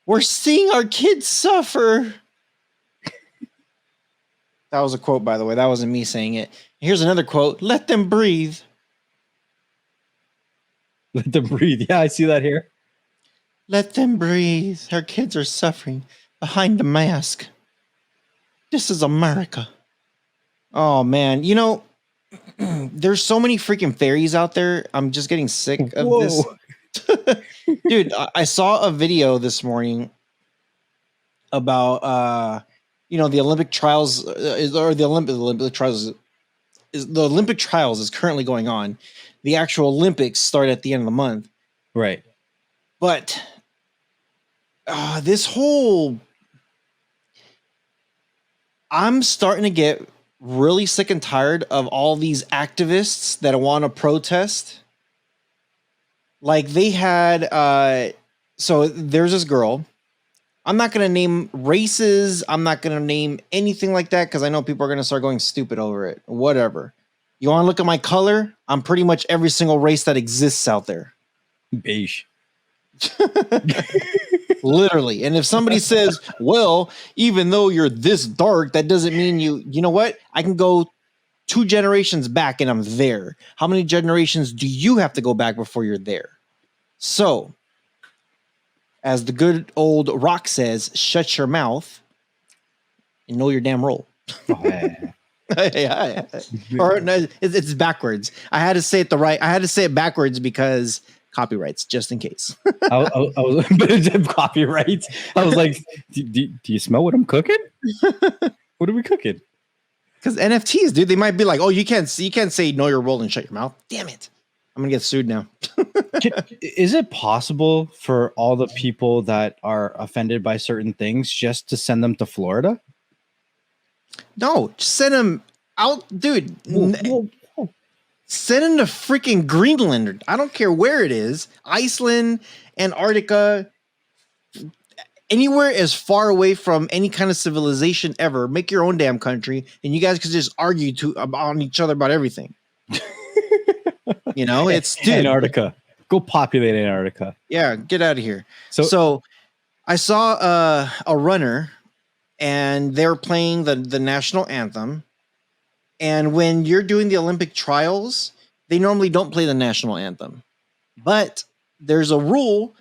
We're seeing our kids suffer. That was a quote, by the way. That wasn't me saying it. Here's another quote: let them breathe. let them breathe. Yeah, I see that here. Let them breathe. Our kids are suffering behind the mask. This is America. Oh, man. You know, there's so many freaking fairies out there. I'm just getting sick of this. Dude, I saw a video this morning about, the Olympic trials, or the Olympic trials the Olympic trials is currently going on. The actual Olympics start at the end of the month. Right. But this whole, I'm starting to get really sick and tired of all these activists that want to protest. Like they had, so there's this girl. I'm not going to name races. I'm not going to name anything like that because I know people are going to start going stupid over it. Whatever. You want to look at my color? I'm pretty much every single race that exists out there. Beige. Literally. And if somebody says, well, even though you're this dark, that doesn't mean you know what? I can go 2 generations back and I'm there. How many generations do you have to go back before you're there? So, as the good old rock says, shut your mouth and know your damn role. Oh, yeah. Or no, it's backwards. I had to say it backwards because copyrights, just in case. I was copyright. I was like, do you smell what I'm cooking? What are we cooking? Because NFTs, dude, they might be like, oh, you can't say know your role and shut your mouth. Damn it. I'm gonna get sued now. Is it possible for all the people that are offended by certain things just to send them to Florida? No, just send them out, dude. Whoa. Send them to freaking Greenland. I don't care where it is. Iceland, Antarctica, anywhere as far away from any kind of civilization ever. Make your own damn country, and you guys can just argue on each other about everything. You know, it's dude. Antarctica. Go populate Antarctica. Yeah, get out of here. So I saw a runner, and they're playing the national anthem. And when you're doing the Olympic trials, they normally don't play the national anthem. But there's a rule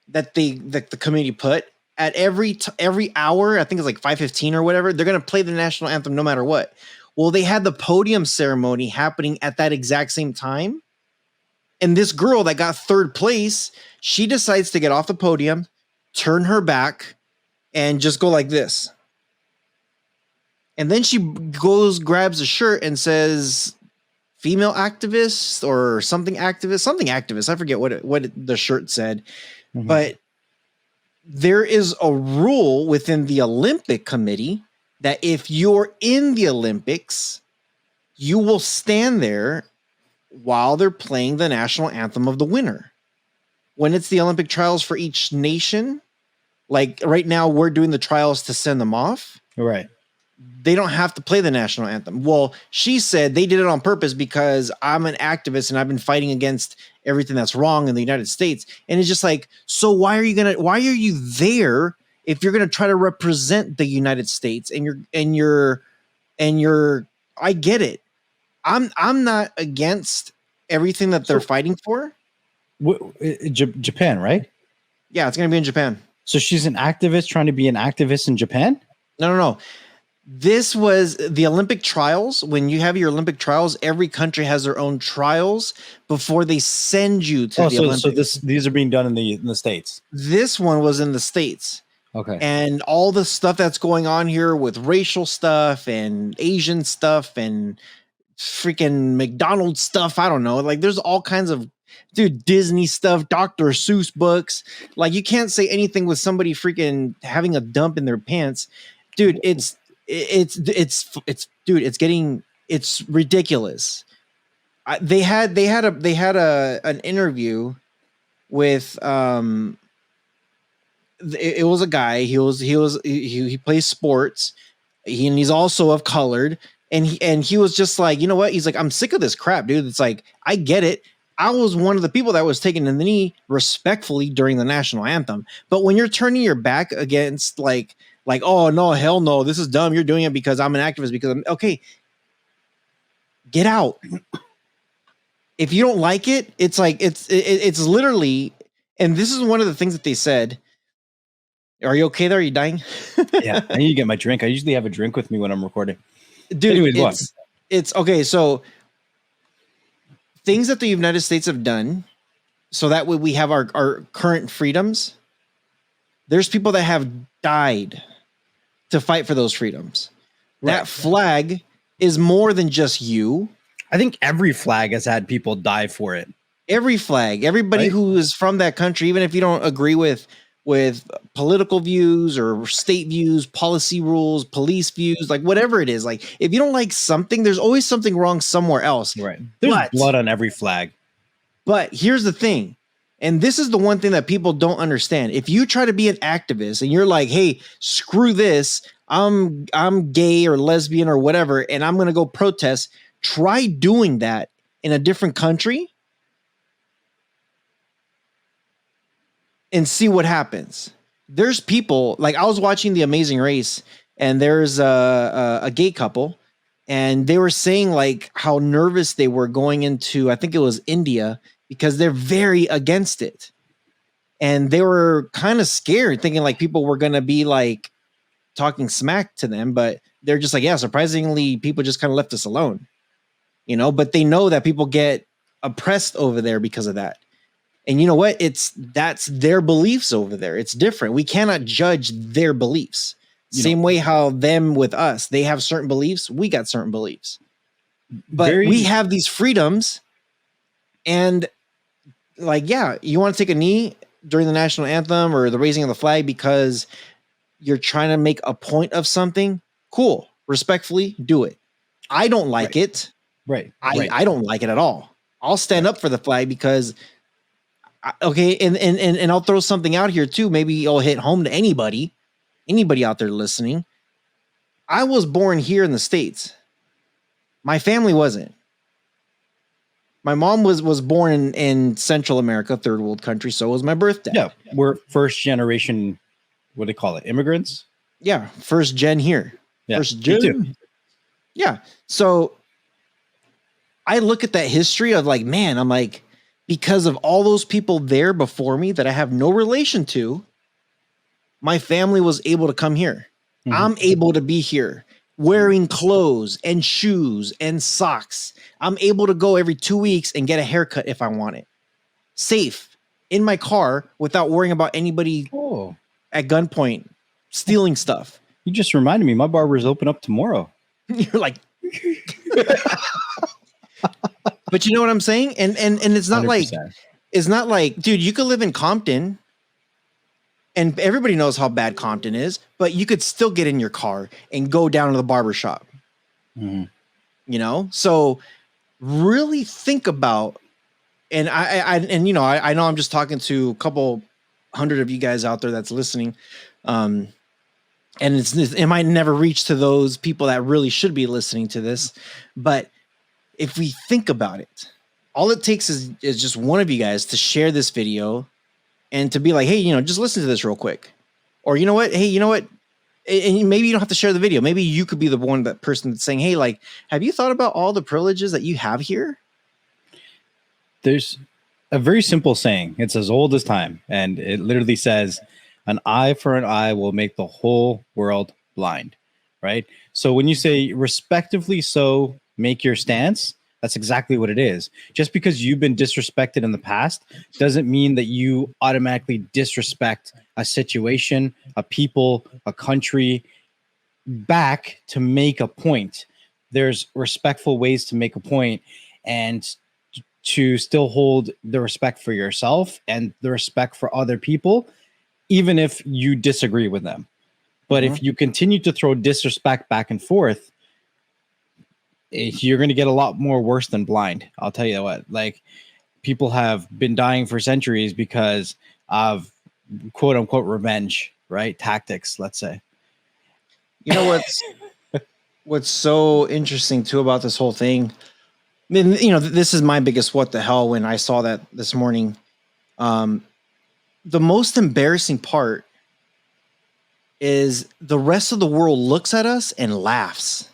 that the committee put at every hour. I think it's like 5:15 or whatever. They're going to play the national anthem no matter what. Well, they had the podium ceremony happening at that exact same time. And this girl that got 3rd place, she decides to get off the podium, turn her back, and just go like this. And then she grabs a shirt and says, female activist or something activist. I forget what the shirt said. Mm-hmm. But there is a rule within the Olympic Committee that if you're in the Olympics, you will stand there while they're playing the national anthem of the winner. When it's the Olympic trials for each nation, like right now we're doing the trials to send them off. Right. They don't have to play the national anthem. Well, she said they did it on purpose because I'm an activist and I've been fighting against everything that's wrong in the United States. And it's just like, so why are you there if you're going to try to represent the United States and you're I get it. I'm not against everything that they're fighting for. Japan, right? Yeah, it's going to be in Japan. So she's an activist trying to be an activist in Japan? No. This was the Olympic trials. When you have your Olympic trials, every country has their own trials before they send you to the Olympics. So these are being done in the States. This one was in the States. Okay. And all the stuff that's going on here with racial stuff and Asian stuff and freaking McDonald's stuff. I don't know. Like there's all kinds of Disney stuff, Dr. Seuss books. Like you can't say anything with somebody freaking having a dump in their pants. Dude, it's ridiculous. They had an interview with it was a guy. He plays sports. He's also of colored. And he was just like, you know what? He's like, I'm sick of this crap, dude. It's like, I get it. I was one of the people that was taken in the knee respectfully during the national anthem. But when you're turning your back against like, oh no, hell no, this is dumb. You're doing it because I'm an activist, because I'm okay. Get out. If you don't like it, it's like, it's literally, and this is one of the things that they said. Are you okay there? Are you dying? Yeah, I need to get my drink. I usually have a drink with me when I'm recording. Dude, anyways, it's okay. So things that the United States have done, so that way we have our current freedoms. There's people that have died to fight for those freedoms. Right. That flag is more than just you. I think every flag has had people die for it. Every flag, everybody who is from that country, even if you don't agree with political views or state views, policy rules, police views, like whatever it is, like if you don't like something, there's always something wrong somewhere else. Right. There's blood on every flag. But here's the thing. And this is the one thing that people don't understand. If you try to be an activist and you're like, hey, screw this, I'm gay or lesbian or whatever, and I'm going to go protest, try doing that in a different country and see what happens. There's people, like I was watching The Amazing Race, and there's a gay couple, and they were saying like how nervous they were going into, I think it was India, because they're very against it. And they were kind of scared, thinking like people were going to be like talking smack to them, but they're just like, yeah, surprisingly, people just kind of left us alone, you know, but they know that people get oppressed over there because of that. And you know what? That's their beliefs over there. It's different. We cannot judge their beliefs. Same way how them with us, they have certain beliefs. We got certain beliefs, but we have these freedoms. And like, yeah, you want to take a knee during the national anthem or the raising of the flag because you're trying to make a point of something. Cool. Respectfully do it. I don't like it. Right. I don't like it at all. I'll stand up for the flag because okay. And I'll throw something out here too. Maybe I'll hit home to anybody out there listening. I was born here in the States. My family wasn't. My mom was born in Central America, third world country. So was my birthday. Yeah. We're first generation. What do they call it? Immigrants? Yeah. First gen here. Yeah, first gen. too. Yeah. So I look at that history of like, man, I'm like, because of all those people there before me that I have no relation to, my family was able to come here. Mm-hmm. I'm able to be here wearing clothes and shoes and socks. I'm able to go every 2 weeks and get a haircut if I want it. Safe in my car without worrying about anybody at gunpoint stealing stuff. You just reminded me, my barber's open up tomorrow. You're like, but you know what I'm saying? And it's not 100%. Like, it's not like, dude, you could live in Compton And everybody knows how bad Compton is, but you could still get in your car and go down to the barber shop. Mm-hmm. You know, so really think about, and I know I'm just talking to a couple hundred of you guys out there that's listening, and it might never reach to those people that really should be listening to this, but if we think about it, all it takes is just one of you guys to share this video and to be like, hey, you know, just listen to this real quick, or you know what, hey, you know what. And maybe you don't have to share the video. Maybe you could be the one, that person that's saying, hey, like, have you thought about all the privileges that you have here? There's a very simple saying. It's as old as time. And it literally says, an eye for an eye will make the whole world blind. Right. So when you say respectively so make your stance, that's exactly what it is. Just because you've been disrespected in the past doesn't mean that you automatically disrespect a situation, a people, a country back to make a point. There's respectful ways to make a point and to still hold the respect for yourself and the respect for other people, even if you disagree with them. But if you continue to throw disrespect back and forth, you're going to get a lot more worse than blind. I'll tell you what, like, people have been dying for centuries because of quote unquote revenge, right? Tactics, let's say. You know what's so interesting too about this whole thing? I mean, you know, this is my biggest what the hell when I saw that this morning. The most embarrassing part is the rest of the world looks at us and laughs.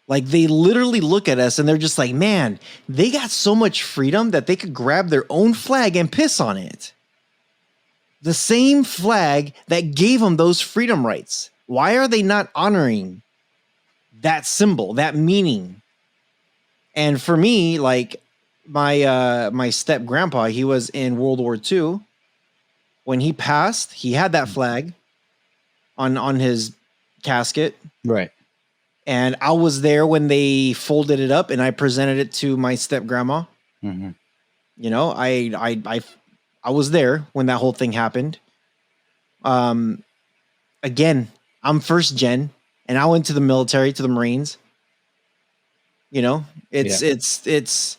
Like, they literally look at us and they're just like, man, they got so much freedom that they could grab their own flag and piss on it. The same flag that gave them those freedom rights. Why are they not honoring that symbol, that meaning? And for me, like, my step grandpa, he was in World War II. When he passed, he had that flag on his casket. Right. And I was there when they folded it up and I presented it to my step grandma. Mm-hmm. You know, I was there when that whole thing happened. Again, I'm first gen and I went to the military, to the Marines. You know, it's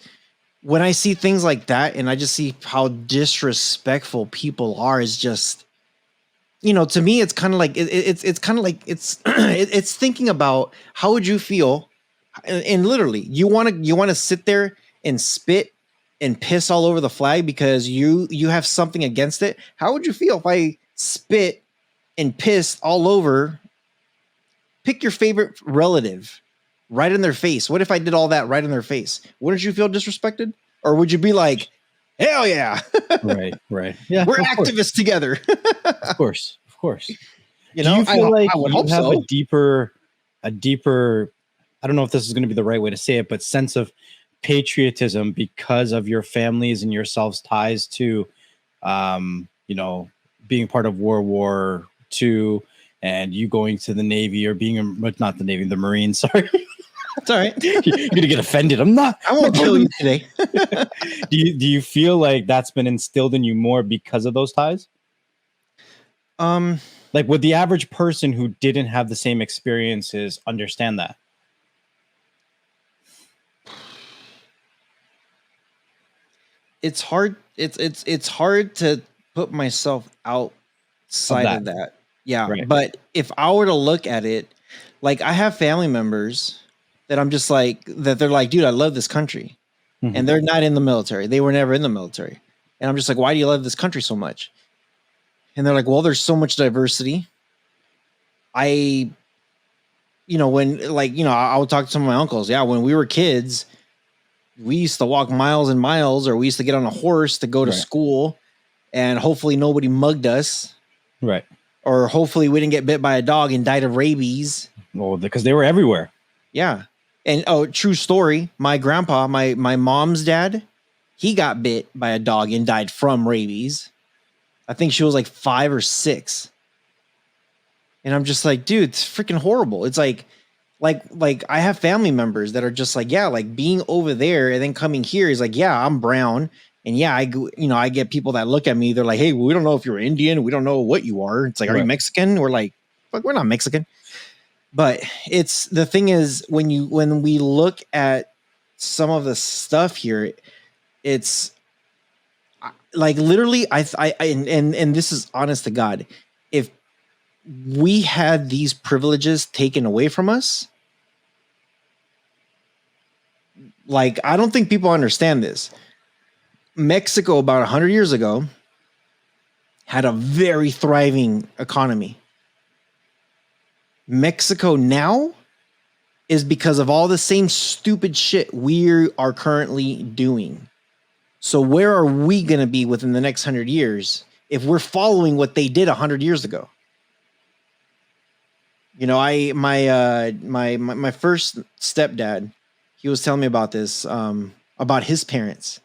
when I see things like that and I just see how disrespectful people are, is just, you know, to me, it's kind of like, it's kind of like, it's thinking about how would you feel, and literally you want to sit there and spit and piss all over the flag because you have something against it. How would you feel if I spit and piss all over? Pick your favorite relative right in their face. What if I did all that right in their face? Wouldn't you feel disrespected? Or would you be like, hell yeah. Right. Yeah. We're activists together. Of course. You know, do you feel like I would you hope have so. a deeper, I don't know if this is going to be the right way to say it, but sense of patriotism because of your families and yourselves ties to, you know, being part of World War II and you going to the Navy or being not the Navy, the Marines. Sorry. It's all right. You're going to get offended. I won't kill you today. Do you feel like that's been instilled in you more because of those ties? Like, would the average person who didn't have the same experiences understand that? It's hard. It's hard to put myself outside of that. Yeah. Right. But if I were to look at it, like, I have family members that I'm just like, that they're like, dude, I love this country. Mm-hmm. And they're not in the military. They were never in the military. And I'm just like, why do you love this country so much? And they're like, well, there's so much diversity. You know, when, like, you know, I would talk to some of my uncles. Yeah. When we were kids, we used to walk miles and miles, or we used to get on a horse to go to school, and hopefully nobody mugged us. Right. Or hopefully we didn't get bit by a dog and died of rabies. Well, because they were everywhere. Yeah. And true story. My grandpa, my mom's dad, he got bit by a dog and died from rabies. I think she was like 5 or 6. And I'm just like, dude, it's freaking horrible. It's like I have family members that are just like, yeah, like being over there and then coming here is like, yeah, I'm brown. And yeah, I get people that look at me. They're like, "Hey, we don't know if you're Indian. We don't know what you are." It's like, "Are you Mexican?" We're like, "Fuck, we're not Mexican." But it's the thing is when we look at some of the stuff here, it's like literally, and this is honest to God, if we had these privileges taken away from us, like I don't think people understand this. Mexico about 100 years ago had a very thriving economy. Mexico now is because of all the same stupid shit we are currently doing. So where are we going to be within the next 100 years if we're following what they did 100 years ago? You know, my first stepdad, he was telling me about this, about his parents.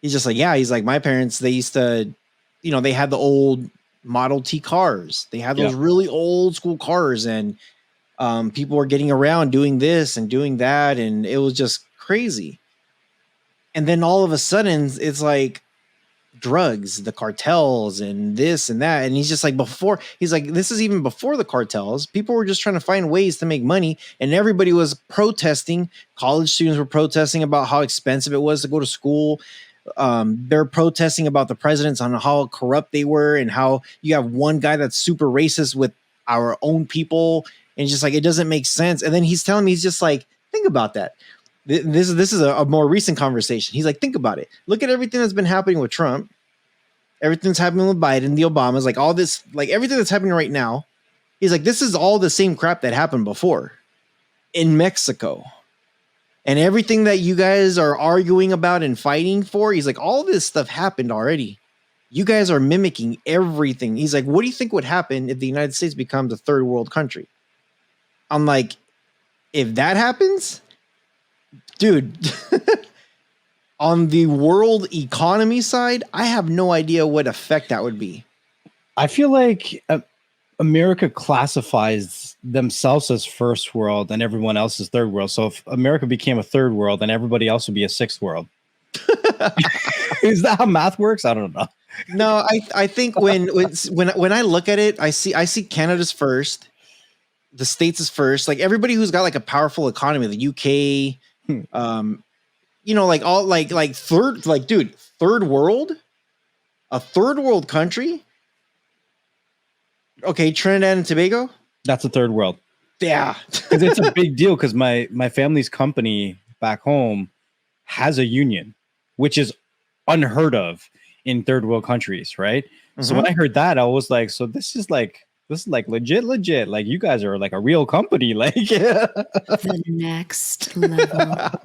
He's just like, yeah, he's like, my parents, they used to, you know, they had the old Model T cars. They had those really old school cars, and people were getting around doing this and doing that, and it was just crazy. And then all of a sudden, it's like drugs, the cartels, and this and that. And he's just like, he's like, this is even before the cartels. People were just trying to find ways to make money, and everybody was protesting. College students were protesting about how expensive it was to go to school. They're protesting about the presidents on how corrupt they were, and how you have one guy that's super racist with our own people, and it's just like, it doesn't make sense. And then he's telling me, he's just like, think about that. This is a more recent conversation. He's like, think about it. Look at everything that's been happening with Trump. Everything's happening with Biden, the Obamas, like all this, like everything that's happening right now. He's like, this is all the same crap that happened before in Mexico. And everything that you guys are arguing about and fighting for, he's like, all this stuff happened already. You guys are mimicking everything. He's like, what do you think would happen if the United States becomes a third world country? I'm like, if that happens, dude, on the world economy side, I have no idea what effect that would be. I feel like America classifies themselves as first world and everyone else is third world. So if America became a third world, then everybody else would be a sixth world. Is that how math works? I don't know. No, I think when I look at it, I see Canada's first, the States is first. Like everybody who's got like a powerful economy, the UK, you know, like all like third, like dude, third world, a third world country. Okay, Trinidad and Tobago. That's a third world. Yeah, because it's a big deal. Because my family's company back home has a union, which is unheard of in third world countries, right? Mm-hmm. So when I heard that, I was like, so this is like legit. Like you guys are like a real company. Like the next level.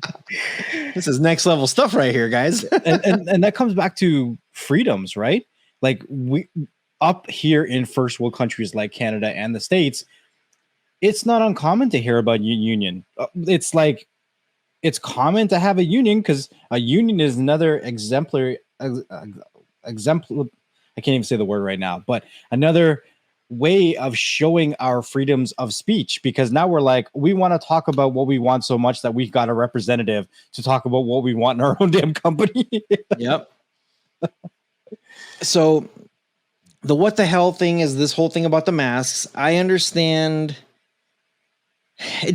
This is next level stuff right here, guys. and that comes back to freedoms, right? Like we up here in first world countries like Canada and the States, it's not uncommon to hear about union. It's like it's common to have a union because a union is another exemplary example. I can't even say the word right now, but another way of showing our freedoms of speech, because now we're like, we want to talk about what we want so much that we've got a representative to talk about what we want in our own damn company. Yep. So the what the hell thing is this whole thing about the masks. I understand.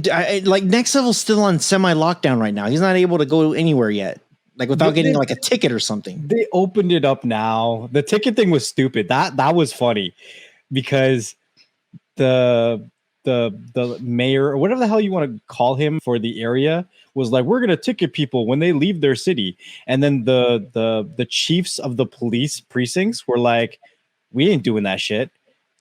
Like Next Level's still on semi-lockdown right now. He's not able to go anywhere yet, like without getting like a ticket or something. They opened it up now. The ticket thing was stupid. That was funny because the mayor or whatever the hell you want to call him for the area was like, we're gonna ticket people when they leave their city, and then the chiefs of the police precincts were like, we ain't doing that shit.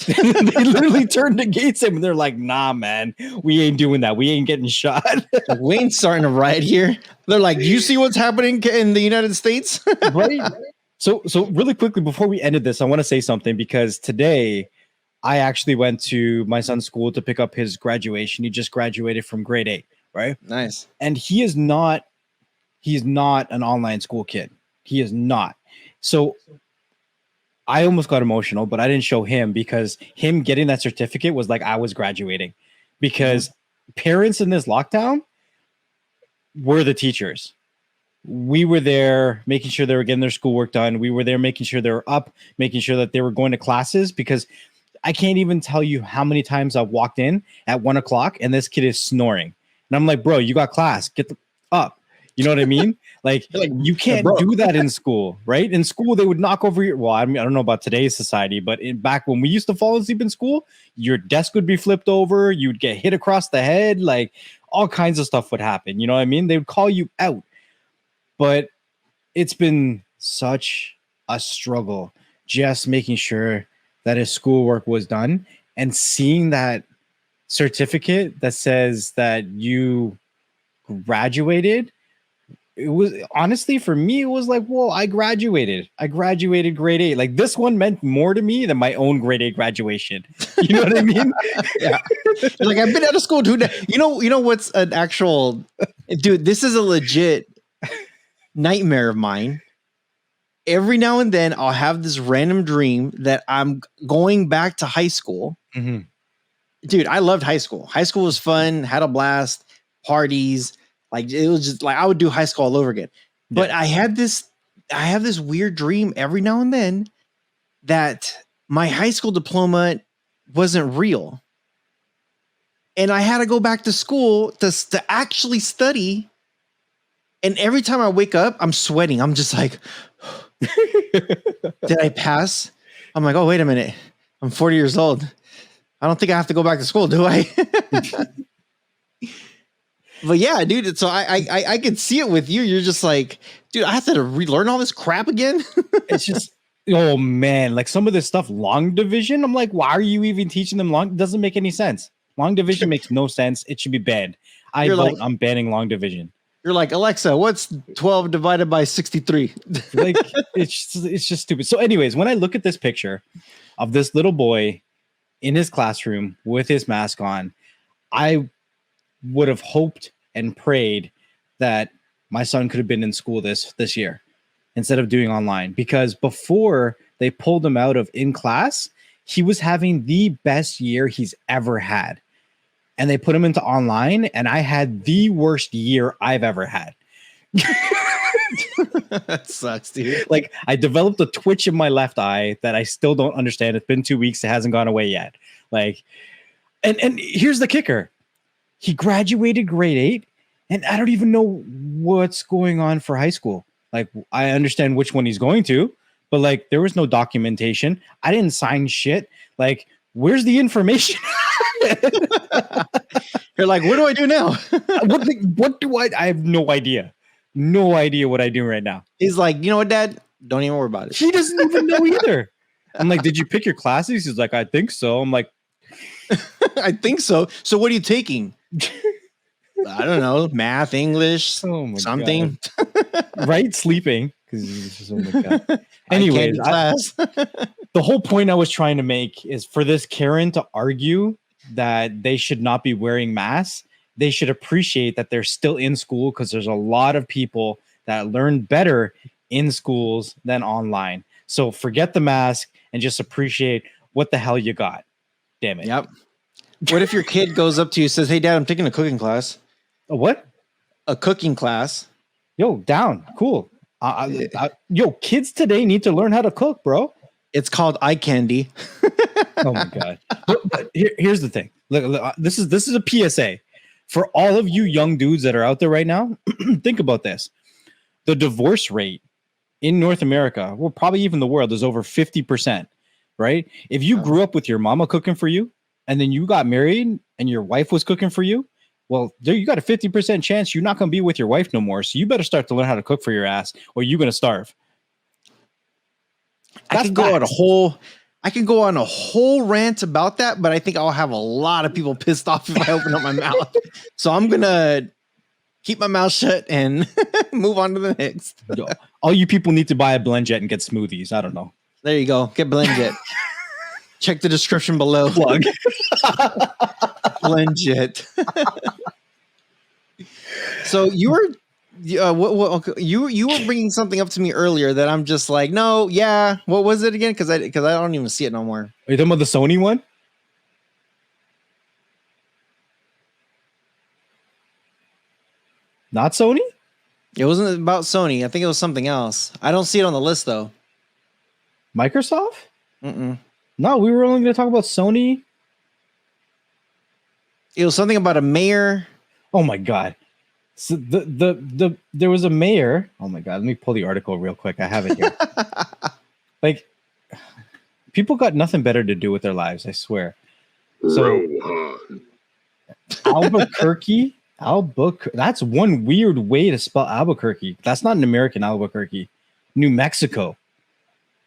They literally turned against him and they're like, nah, man, we ain't doing that. We ain't getting shot. Like, we ain't starting a riot here. They're like, you see what's happening in the United States? Right. So really quickly before we ended this, I want to say something, because today I actually went to my son's school to pick up his graduation. He just graduated from grade 8, right? Nice. And he's not an online school kid. He is not. So I almost got emotional, but I didn't show him, because him getting that certificate was like I was graduating, because parents in this lockdown were the teachers. we were there making sure they were getting their schoolwork done. We were there making sure they were up, making sure that they were going to classes, because I can't even tell you how many times I walked in at 1 o'clock and this kid is snoring. And I'm like, bro, you got class. Get up. You know what I mean? Like, you can't do that in school, right? In school, they would knock over your, well, I mean, I don't know about today's society, but back when we used to fall asleep in school, your desk would be flipped over. You'd get hit across the head. Like, all kinds of stuff would happen. You know what I mean? They would call you out. But it's been such a struggle just making sure that his schoolwork was done, and seeing that certificate that says that you graduated. It was honestly, for me, it was like, whoa, I graduated grade 8. Like, this one meant more to me than my own grade 8 graduation. You know what I mean? Yeah. Like, I've been out of school, dude. You know what's an actual, dude, this is a legit nightmare of mine. Every now and then I'll have this random dream that I'm going back to high school. Mm-hmm. Dude, I loved high school. High school was fun, had a blast, parties. Like, it was just like I would do high school all over again. But I have this weird dream every now and then that my high school diploma wasn't real. And I had to go back to school to actually study. And every time I wake up, I'm sweating. I'm just like, did I pass? I'm like, oh, wait a minute. I'm 40 years old. I don't think I have to go back to school, do I? But yeah, dude. So I can see it with you. You're just like, dude, I have to relearn all this crap again. It's just, oh man, like some of this stuff, long division. I'm like, why are you even teaching them long? It doesn't make any sense. Long division makes no sense. It should be banned. I'm banning long division. You're like, Alexa, what's 12 divided by 63? Like, it's just stupid. So anyways, when I look at this picture of this little boy in his classroom with his mask on, I would have hoped and prayed that my son could have been in school this year instead of doing online, because before they pulled him out of in class, he was having the best year he's ever had. And they put him into online, and I had the worst year I've ever had. That sucks, dude. Like, I developed a twitch in my left eye that I still don't understand. It's been 2 weeks. It hasn't gone away yet. Like, and here's the kicker. He graduated grade 8, and I don't even know what's going on for high school. Like, I understand which one he's going to, but like, there was no documentation. I didn't sign shit. Like, where's the information? You're like, what do I do now? What do I have no idea. No idea what I do right now. He's like, you know what, Dad? Don't even worry about it. He doesn't even know either. I'm like, did you pick your classes? He's like, I think so. I'm like, I think so. So what are you taking? I don't know. Math, English, something. Right? Sleeping. Because, oh my God. Anyways, the whole point I was trying to make is for this Karen to argue that they should not be wearing masks. They should appreciate that they're still in school, because there's a lot of people that learn better in schools than online. So forget the mask and just appreciate what the hell you got. Damn it. Yep. What if your kid goes up to you and says, hey, Dad, I'm taking a cooking class? A what? A cooking class. Yo, down. Cool. Yo, kids today need to learn how to cook, bro. It's called eye candy. Oh my God. But here's the thing. Look, this is a PSA for all of you young dudes that are out there right now. Think about this. The divorce rate in North America, well, probably even the world, is over 50%, right? If you grew up with your mama cooking for you, and then you got married and your wife was cooking for you, well, there you got a 50% chance you're not going to be with your wife no more. So you better start to learn how to cook for your ass, or you're going to starve. I can go on a whole rant about that, but I think I'll have a lot of people pissed off if I open up my mouth. So I'm gonna keep my mouth shut and move on to the next. All you people need to buy a blend jet and get smoothies. I don't know. There you go. Get blend jet. Check the description below. Plug. Blend jet. So you were you were bringing something up to me earlier that I'm just like, no, yeah. What was it again? Because I don't even see it no more. Are you talking about the Sony one? Not Sony? It wasn't about Sony. I think it was something else. I don't see it on the list though. Microsoft? Mm-mm. No, we were only going to talk about Sony. It was something about a mayor. Oh my god. So there was a mayor. Oh my god, let me pull the article real quick. I have it here. Like, people got nothing better to do with their lives, I swear. So Albuquerque, that's one weird way to spell Albuquerque. That's not an American Albuquerque. New Mexico.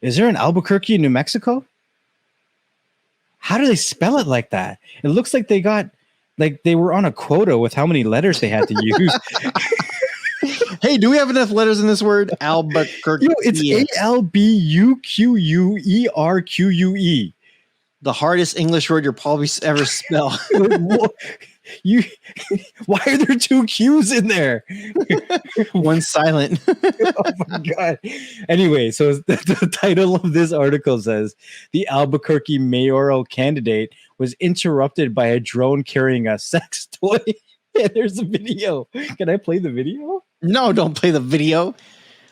Is there an Albuquerque in New Mexico? How do they spell it like that? It looks like they were on a quota with how many letters they had to use. Hey, do we have enough letters in this word? Albuquerque. Yo, it's Albuquerque. The hardest English word you'll probably ever spell. Why are there two Q's in there? One silent. Oh my god. Anyway, so the title of this article says the Albuquerque mayoral candidate was interrupted by a drone carrying a sex toy. Yeah, there's a video. Can I play the video? No, don't play the video.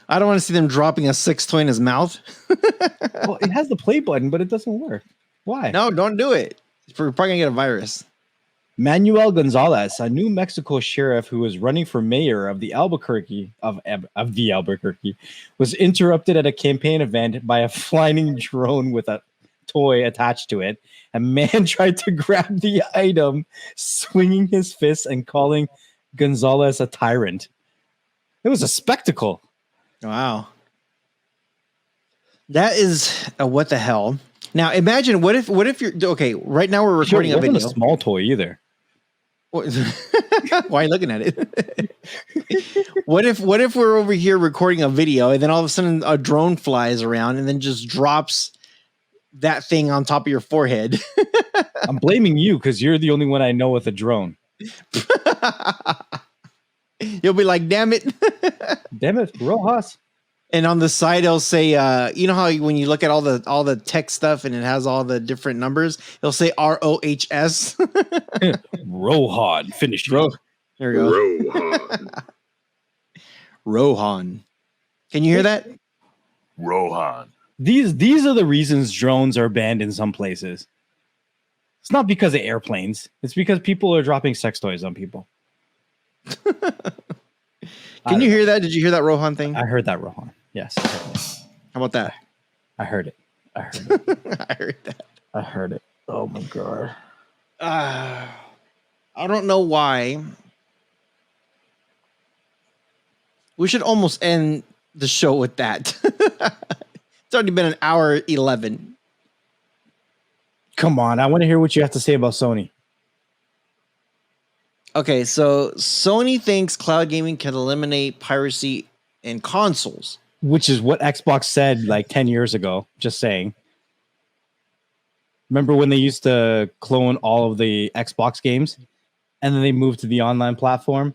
I don't want to see them dropping a sex toy in his mouth. Well, it has the play button, but it doesn't work. Why? No, don't do it. We're probably gonna get a virus. Manuel Gonzalez, a New Mexico sheriff who was running for mayor of the Albuquerque, was interrupted at a campaign event by a flying drone with a toy attached to it. A man tried to grab the item, swinging his fists and calling Gonzalez a tyrant. It was a spectacle. Wow. That is a what the hell. Now imagine what if you're okay, right now we're recording a video. It wasn't a small toy either. Why are you looking at it? What if we're over here recording a video and then all of a sudden a drone flies around and then just drops that thing on top of your forehead? I'm blaming you because you're the only one I know with a drone. You'll be like, damn it. Damn it, Rojas. And on the side, it'll say, you know how when you look at all the tech stuff and it has all the different numbers, it'll say ROHS. Rohan finished. There we go. Rohan. Rohan. Can you hear that? Rohan. These are the reasons drones are banned in some places. It's not because of airplanes. It's because people are dropping sex toys on people. Can you hear that? Did you hear that Rohan thing? I heard that, Rohan. Yes. How about that? I heard it. I heard that. I heard it. Oh my god. I don't know why. We should almost end the show with that. It's already been an hour 11. Come on, I want to hear what you have to say about Sony. Okay, so Sony thinks cloud gaming can eliminate piracy in consoles. Which is what Xbox said like 10 years ago. Just saying. Remember when they used to clone all of the Xbox games and then they moved to the online platform?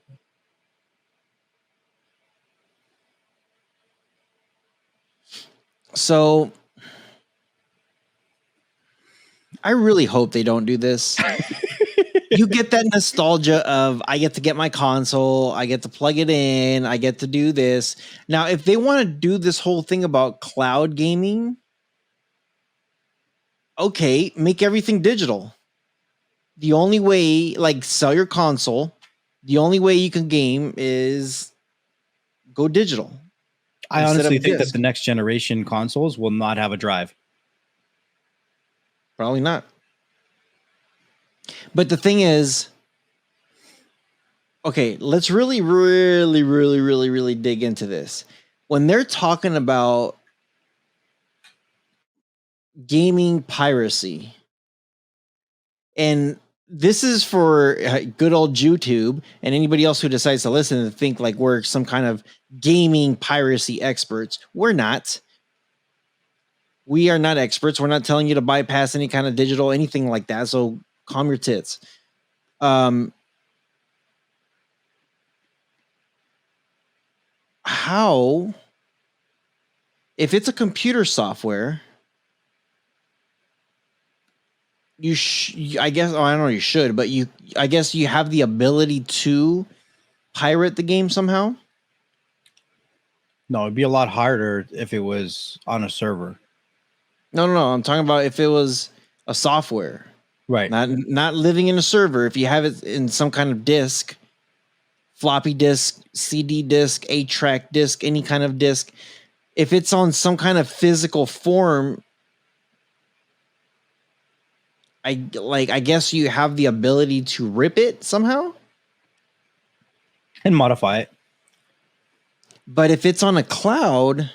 So I really hope they don't do this. You get that nostalgia of I get to get my console, I get to plug it in, I get to do this. Now, if they want to do this whole thing about cloud gaming, okay, make everything digital. The only way, like sell your console, the only way you can game is go digital. I honestly think that the next generation consoles will not have a drive. Probably not. But the thing is, okay, let's really dig into this. When they're talking about gaming piracy, and this is for good old YouTube and anybody else who decides to listen and think like we're some kind of gaming piracy experts. We're not. We are not experts. We're not telling you to bypass any kind of digital, anything like that. So calm your tits. How, if it's a computer software, I guess, I don't know, you should, but I guess you have the ability to pirate the game somehow. No, it'd be a lot harder if it was on a server. No. I'm talking about if it was a software, Right. not living in a server. If you have it in some kind of disk, floppy disk, CD disk, 8-track disk, any kind of disk, if it's on some kind of physical form, I guess you have the ability to rip it somehow And modify it. But if it's on a cloud,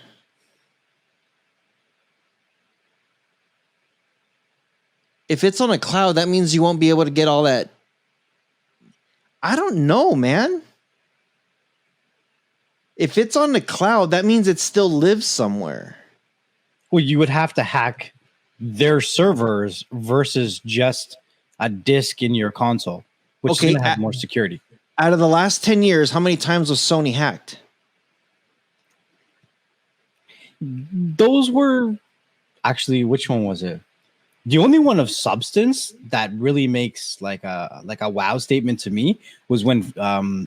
that means you won't be able to get all that. I don't know, man. If it's on the cloud, that means it still lives somewhere. Well, you would have to hack their servers versus just a disk in your console, which is going to have more security. Out of the last 10 years, how many times was Sony hacked? Those were actually, which one was it? The only one of substance that really makes like a wow statement to me was when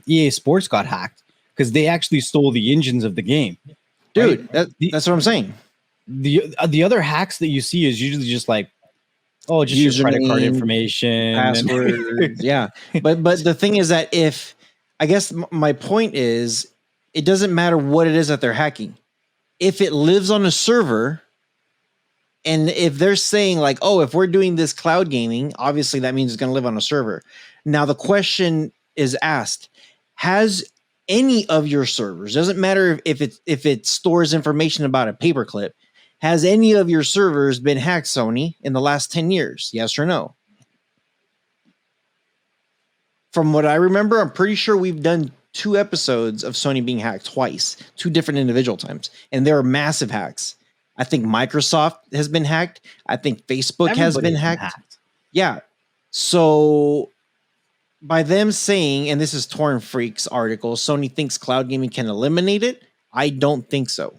EA Sports got hacked, because they actually stole the engines of the game. Dude, right? That's what I'm saying. The other hacks that you see is usually just like, oh, just your credit card information, passwords. Yeah. But the thing is that I guess my point is, it doesn't matter what it is that they're hacking. If it lives on a server, and if they're saying like, oh, if we're doing this cloud gaming, obviously that means it's going to live on a server. Now the question is asked, has any of your servers, doesn't matter if it stores information about a paperclip, has any of your servers been hacked, Sony, in the last 10 years? Yes or no? From what I remember, I'm pretty sure we've done 2 episodes of Sony being hacked twice, 2 different individual times, and there are massive hacks. I think Microsoft has been hacked. I think Facebook has been hacked. Yeah. So by them saying, and this is Torn Freak's article, Sony thinks cloud gaming can eliminate it. I don't think so.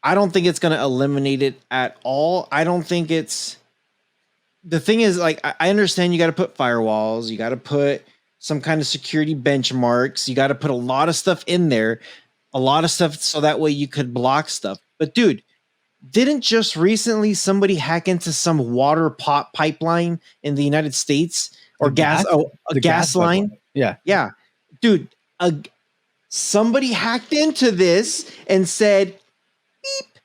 I don't think it's going to eliminate it at all. I don't think it's... The thing is, like, I understand you got to put firewalls. You got to put some kind of security benchmarks. You got to put a lot of stuff in there. A lot of stuff so that way you could block stuff. But dude, didn't just recently somebody hack into some water pipeline in the United States, or gas line? Yeah. Yeah. Dude, somebody hacked into this and said, beep,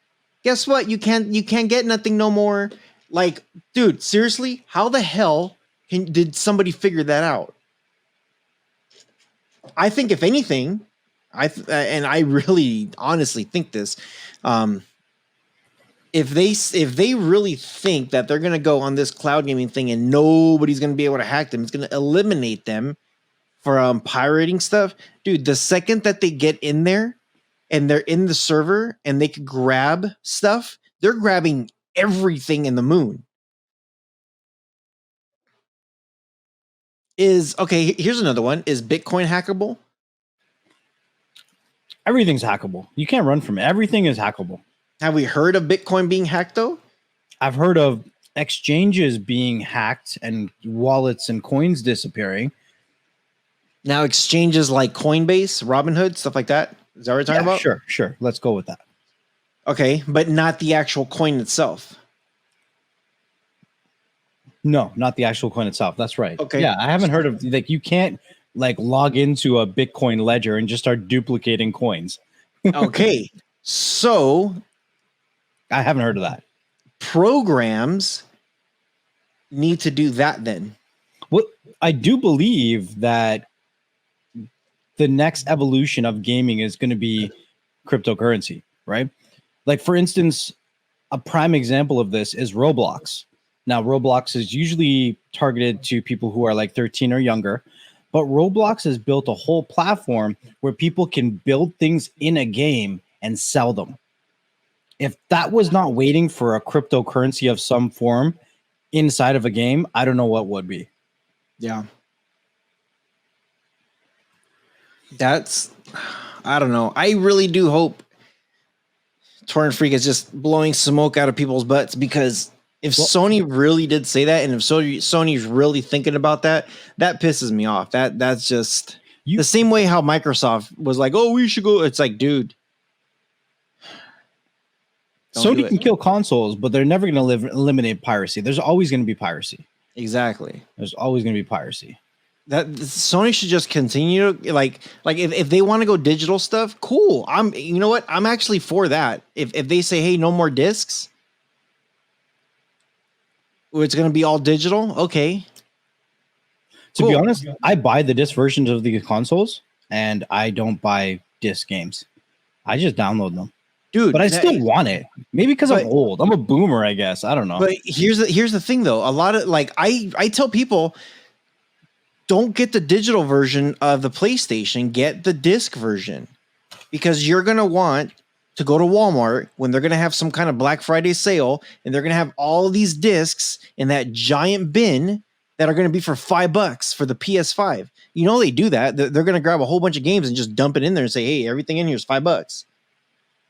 guess what? You can't get nothing no more. Like, dude, seriously, how the hell did somebody figure that out? I think if anything, and I really honestly think this, if they really think that they're going to go on this cloud gaming thing and nobody's going to be able to hack them, it's going to eliminate them from pirating stuff. Dude, the second that they get in there and they're in the server and they could grab stuff, they're grabbing everything in the moon. Okay, here's another one. Is Bitcoin hackable? Everything's hackable. You can't run from it. Everything is hackable. Have we heard of Bitcoin being hacked, though? I've heard of exchanges being hacked and wallets and coins disappearing. Now, exchanges like Coinbase, Robinhood, stuff like that? Is that what you're talking about? Sure. Let's go with that. Okay, but not the actual coin itself. No, not the actual coin itself. That's right. Okay. Yeah, I haven't heard of, like, you can't like log into a Bitcoin ledger and just start duplicating coins. Okay. So I haven't heard of that. Programs need to do that then. Well, I do believe that the next evolution of gaming is going to be cryptocurrency, right? Like, for instance, a prime example of this is Roblox. Now, Roblox is usually targeted to people who are like 13 or younger, but Roblox has built a whole platform where people can build things in a game and sell them. If that was not waiting for a cryptocurrency of some form inside of a game, I don't know what would be. Yeah. I don't know. I really do hope Torrent Freak is just blowing smoke out of people's butts, because if Sony really did say that, and if Sony's really thinking about that, that pisses me off. That's just... The same way how Microsoft was like, oh, we should go. It's like, dude. don't do Sony it. can kill consoles, but they're never going to eliminate piracy. There's always going to be piracy. Exactly. There's always going to be piracy. That Sony should just continue like if they want to go digital stuff, cool. You know what? I'm actually for that. If they say, hey, no more discs, it's going to be all digital, okay. To be Cool. honest, I buy the disc versions of the consoles, and I don't buy disc games. I just download them. Dude, But I still want it. Maybe because I'm But- old. I'm a boomer, I guess. I don't know. But here's the thing though. A lot of like I tell people, don't get the digital version of the PlayStation, get the disc version. Because you're gonna want to go to Walmart when they're gonna have some kind of Black Friday sale and they're gonna have all these discs in that giant bin that are gonna be for $5 for the PS5. You know they do that. They're gonna grab a whole bunch of games and just dump it in there and say, hey, everything in here is $5.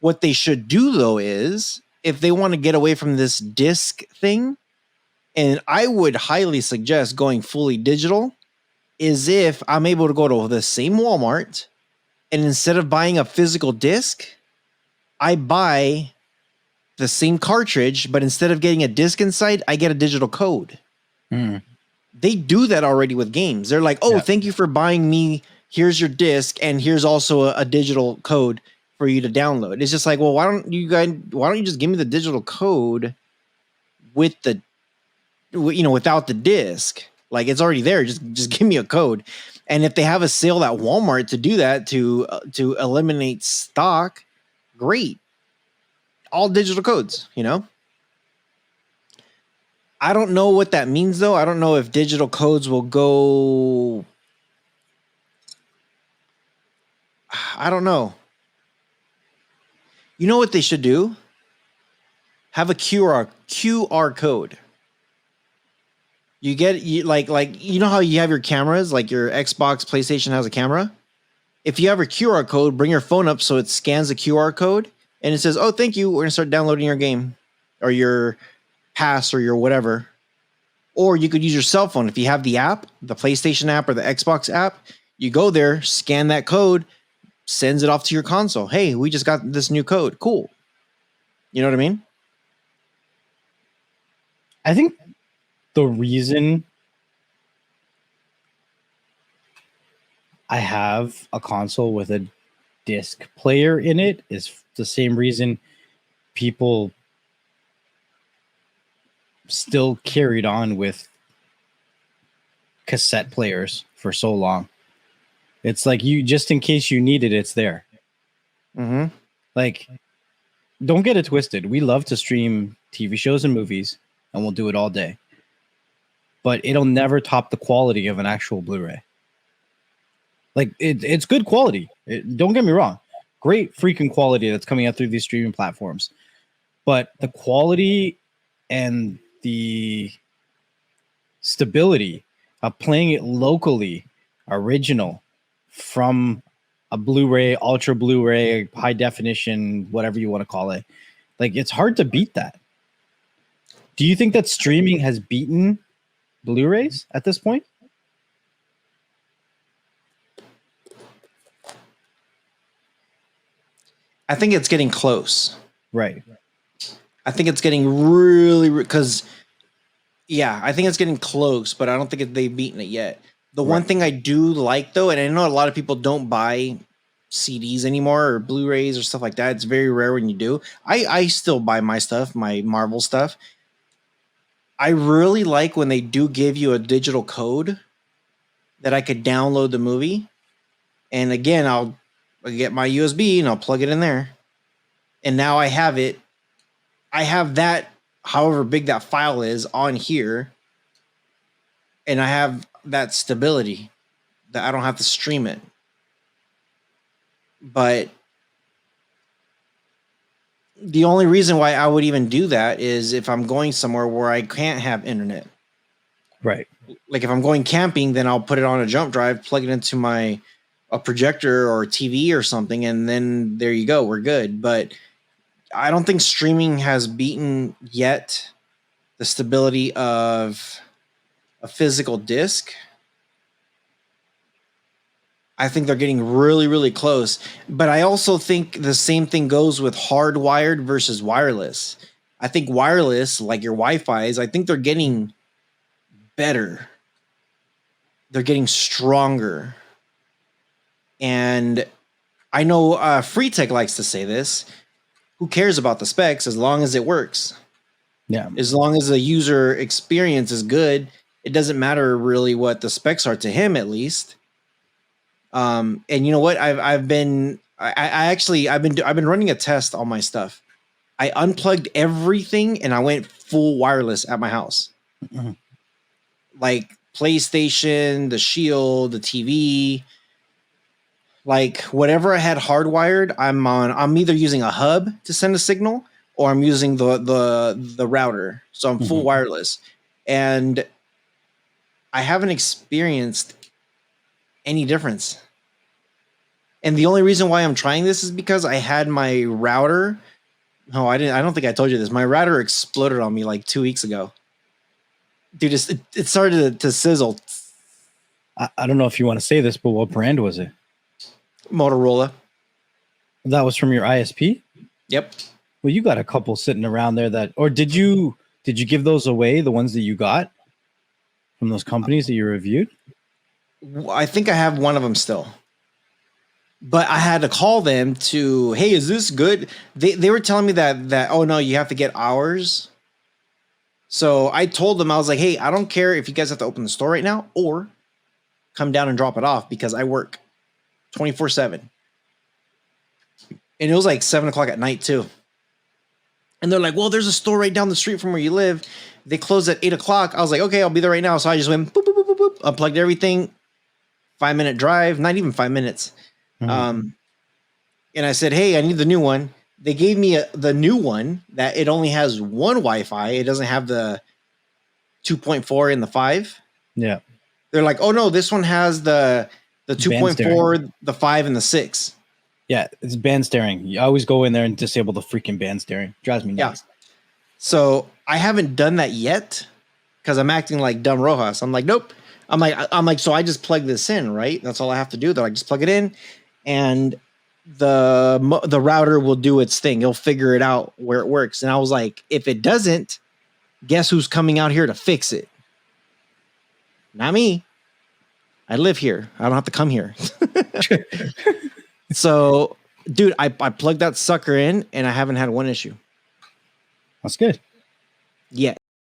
What they should do though is if they want to get away from this disc thing, and I would highly suggest going fully digital, is if I'm able to go to the same Walmart and instead of buying a physical disc, I buy the same cartridge, but instead of getting a disc inside, I get a digital code. They do that already with games. They're like, oh, thank you for buying me. Here's your disc, and here's also a digital code for you to download. It's just like, well, why don't you just give me the digital code with the, without the disc? Like it's already there. Just give me a code. And if they have a sale at Walmart to do that to eliminate stock, great. All digital codes, I don't know what that means though. I don't know if digital codes will go. I don't know. You know what they should do? Have a QR code. You get like you know how you have your cameras, like your Xbox, PlayStation has a camera. If you have a QR code, bring your phone up so it scans the QR code and it says, "Oh, thank you. We're gonna start downloading your game, or your pass, or your whatever." Or you could use your cell phone if you have the app, the PlayStation app or the Xbox app. You go there, scan that code, sends it off to your console. Hey, we just got this new code. Cool. You know what I mean? I think the reason I have a console with a disc player in it is the same reason people still carried on with cassette players for so long. It's like you, just in case you need it, it's there. Mm-hmm. Like, don't get it twisted. We love to stream TV shows and movies, and we'll do it all day. But it'll never top the quality of an actual Blu-ray. Like, it's good quality. Don't get me wrong. Great freaking quality that's coming out through these streaming platforms. But the quality and the stability of playing it locally, original, from a Blu-ray, ultra Blu-ray, high definition, whatever you want to call it. Like, it's hard to beat that. Do you think that streaming has beaten Blu-rays at this point? I think it's getting close. Right. I think it's getting really, because, I think it's getting close, but I don't think they've beaten it yet. The one thing I do like, though, and I know a lot of people don't buy CDs anymore or Blu-rays or stuff like that. It's very rare when you do. I still buy my stuff, my Marvel stuff. I really like when they do give you a digital code that I could download the movie. And again, I'll get my USB and I'll plug it in there. And now I have it. I have that, however big that file is, on here. And I have that stability that I don't have to stream it. But the only reason why I would even do that is if I'm going somewhere where I can't have internet. Right. Like if I'm going camping, then I'll put it on a jump drive, plug it into a projector or a TV or something, and then there you go, we're good. But I don't think streaming has beaten yet the stability of a physical disc. I think they're getting really, really close. But I also think the same thing goes with hardwired versus wireless. I think wireless, like your Wi-Fi's, I think they're getting better. They're getting stronger. And I know Free Tech likes to say this. Who cares about the specs as long as it works? Yeah. As long as the user experience is good, it doesn't matter really what the specs are to him, at least. And you know what? I've been running a test on my stuff. I unplugged everything and I went full wireless at my house. Mhm. Like PlayStation, the Shield, the TV, like whatever I had hardwired, I'm either using a hub to send a signal or I'm using the router. So I'm full wireless. And I haven't experienced any difference. And the only reason why I'm trying this is because I had my router. No, I didn't. I don't think I told you this. My router exploded on me like 2 weeks ago. Dude, it started to sizzle. I don't know if you want to say this, but what brand was it? Motorola. That was from your ISP? Yep. Well, you got a couple sitting around there that, or did you give those away, the ones that you got from those companies that you reviewed? I think I have one of them still. But I had to call them to, hey, is this good? They were telling me that oh no, you have to get ours. So I told them, I was like, hey, I don't care if you guys have to open the store right now or come down and drop it off because I work 24/7. And it was like 7 o'clock at night too. And they're like, well, there's a store right down the street from where you live. They close at 8 o'clock. I was like, okay, I'll be there right now. So I just went boop, boop, boop, boop, boop, unplugged everything. 5-minute drive, not even 5 minutes. And I said, hey, I need the new one. They gave me the new one that it only has one Wi-Fi. It doesn't have the 2.4 and the 5. Yeah. They're like, oh no, this one has the 2.4, the 5, and the 6. Yeah, it's band staring. You always go in there and disable the freaking band staring. Drives me nuts. Yeah. So I haven't done that yet because I'm acting like dumb Rojas. I'm like, nope. I'm like, so I just plug this in, right? That's all I have to do. Though I just plug it in, and the router will do its thing. It'll figure it out where it works. And I was like, if it doesn't, guess who's coming out here to fix it? Not me. I live here. I don't have to come here. So, dude, I plugged that sucker in and I haven't had one issue. That's good. Yeah.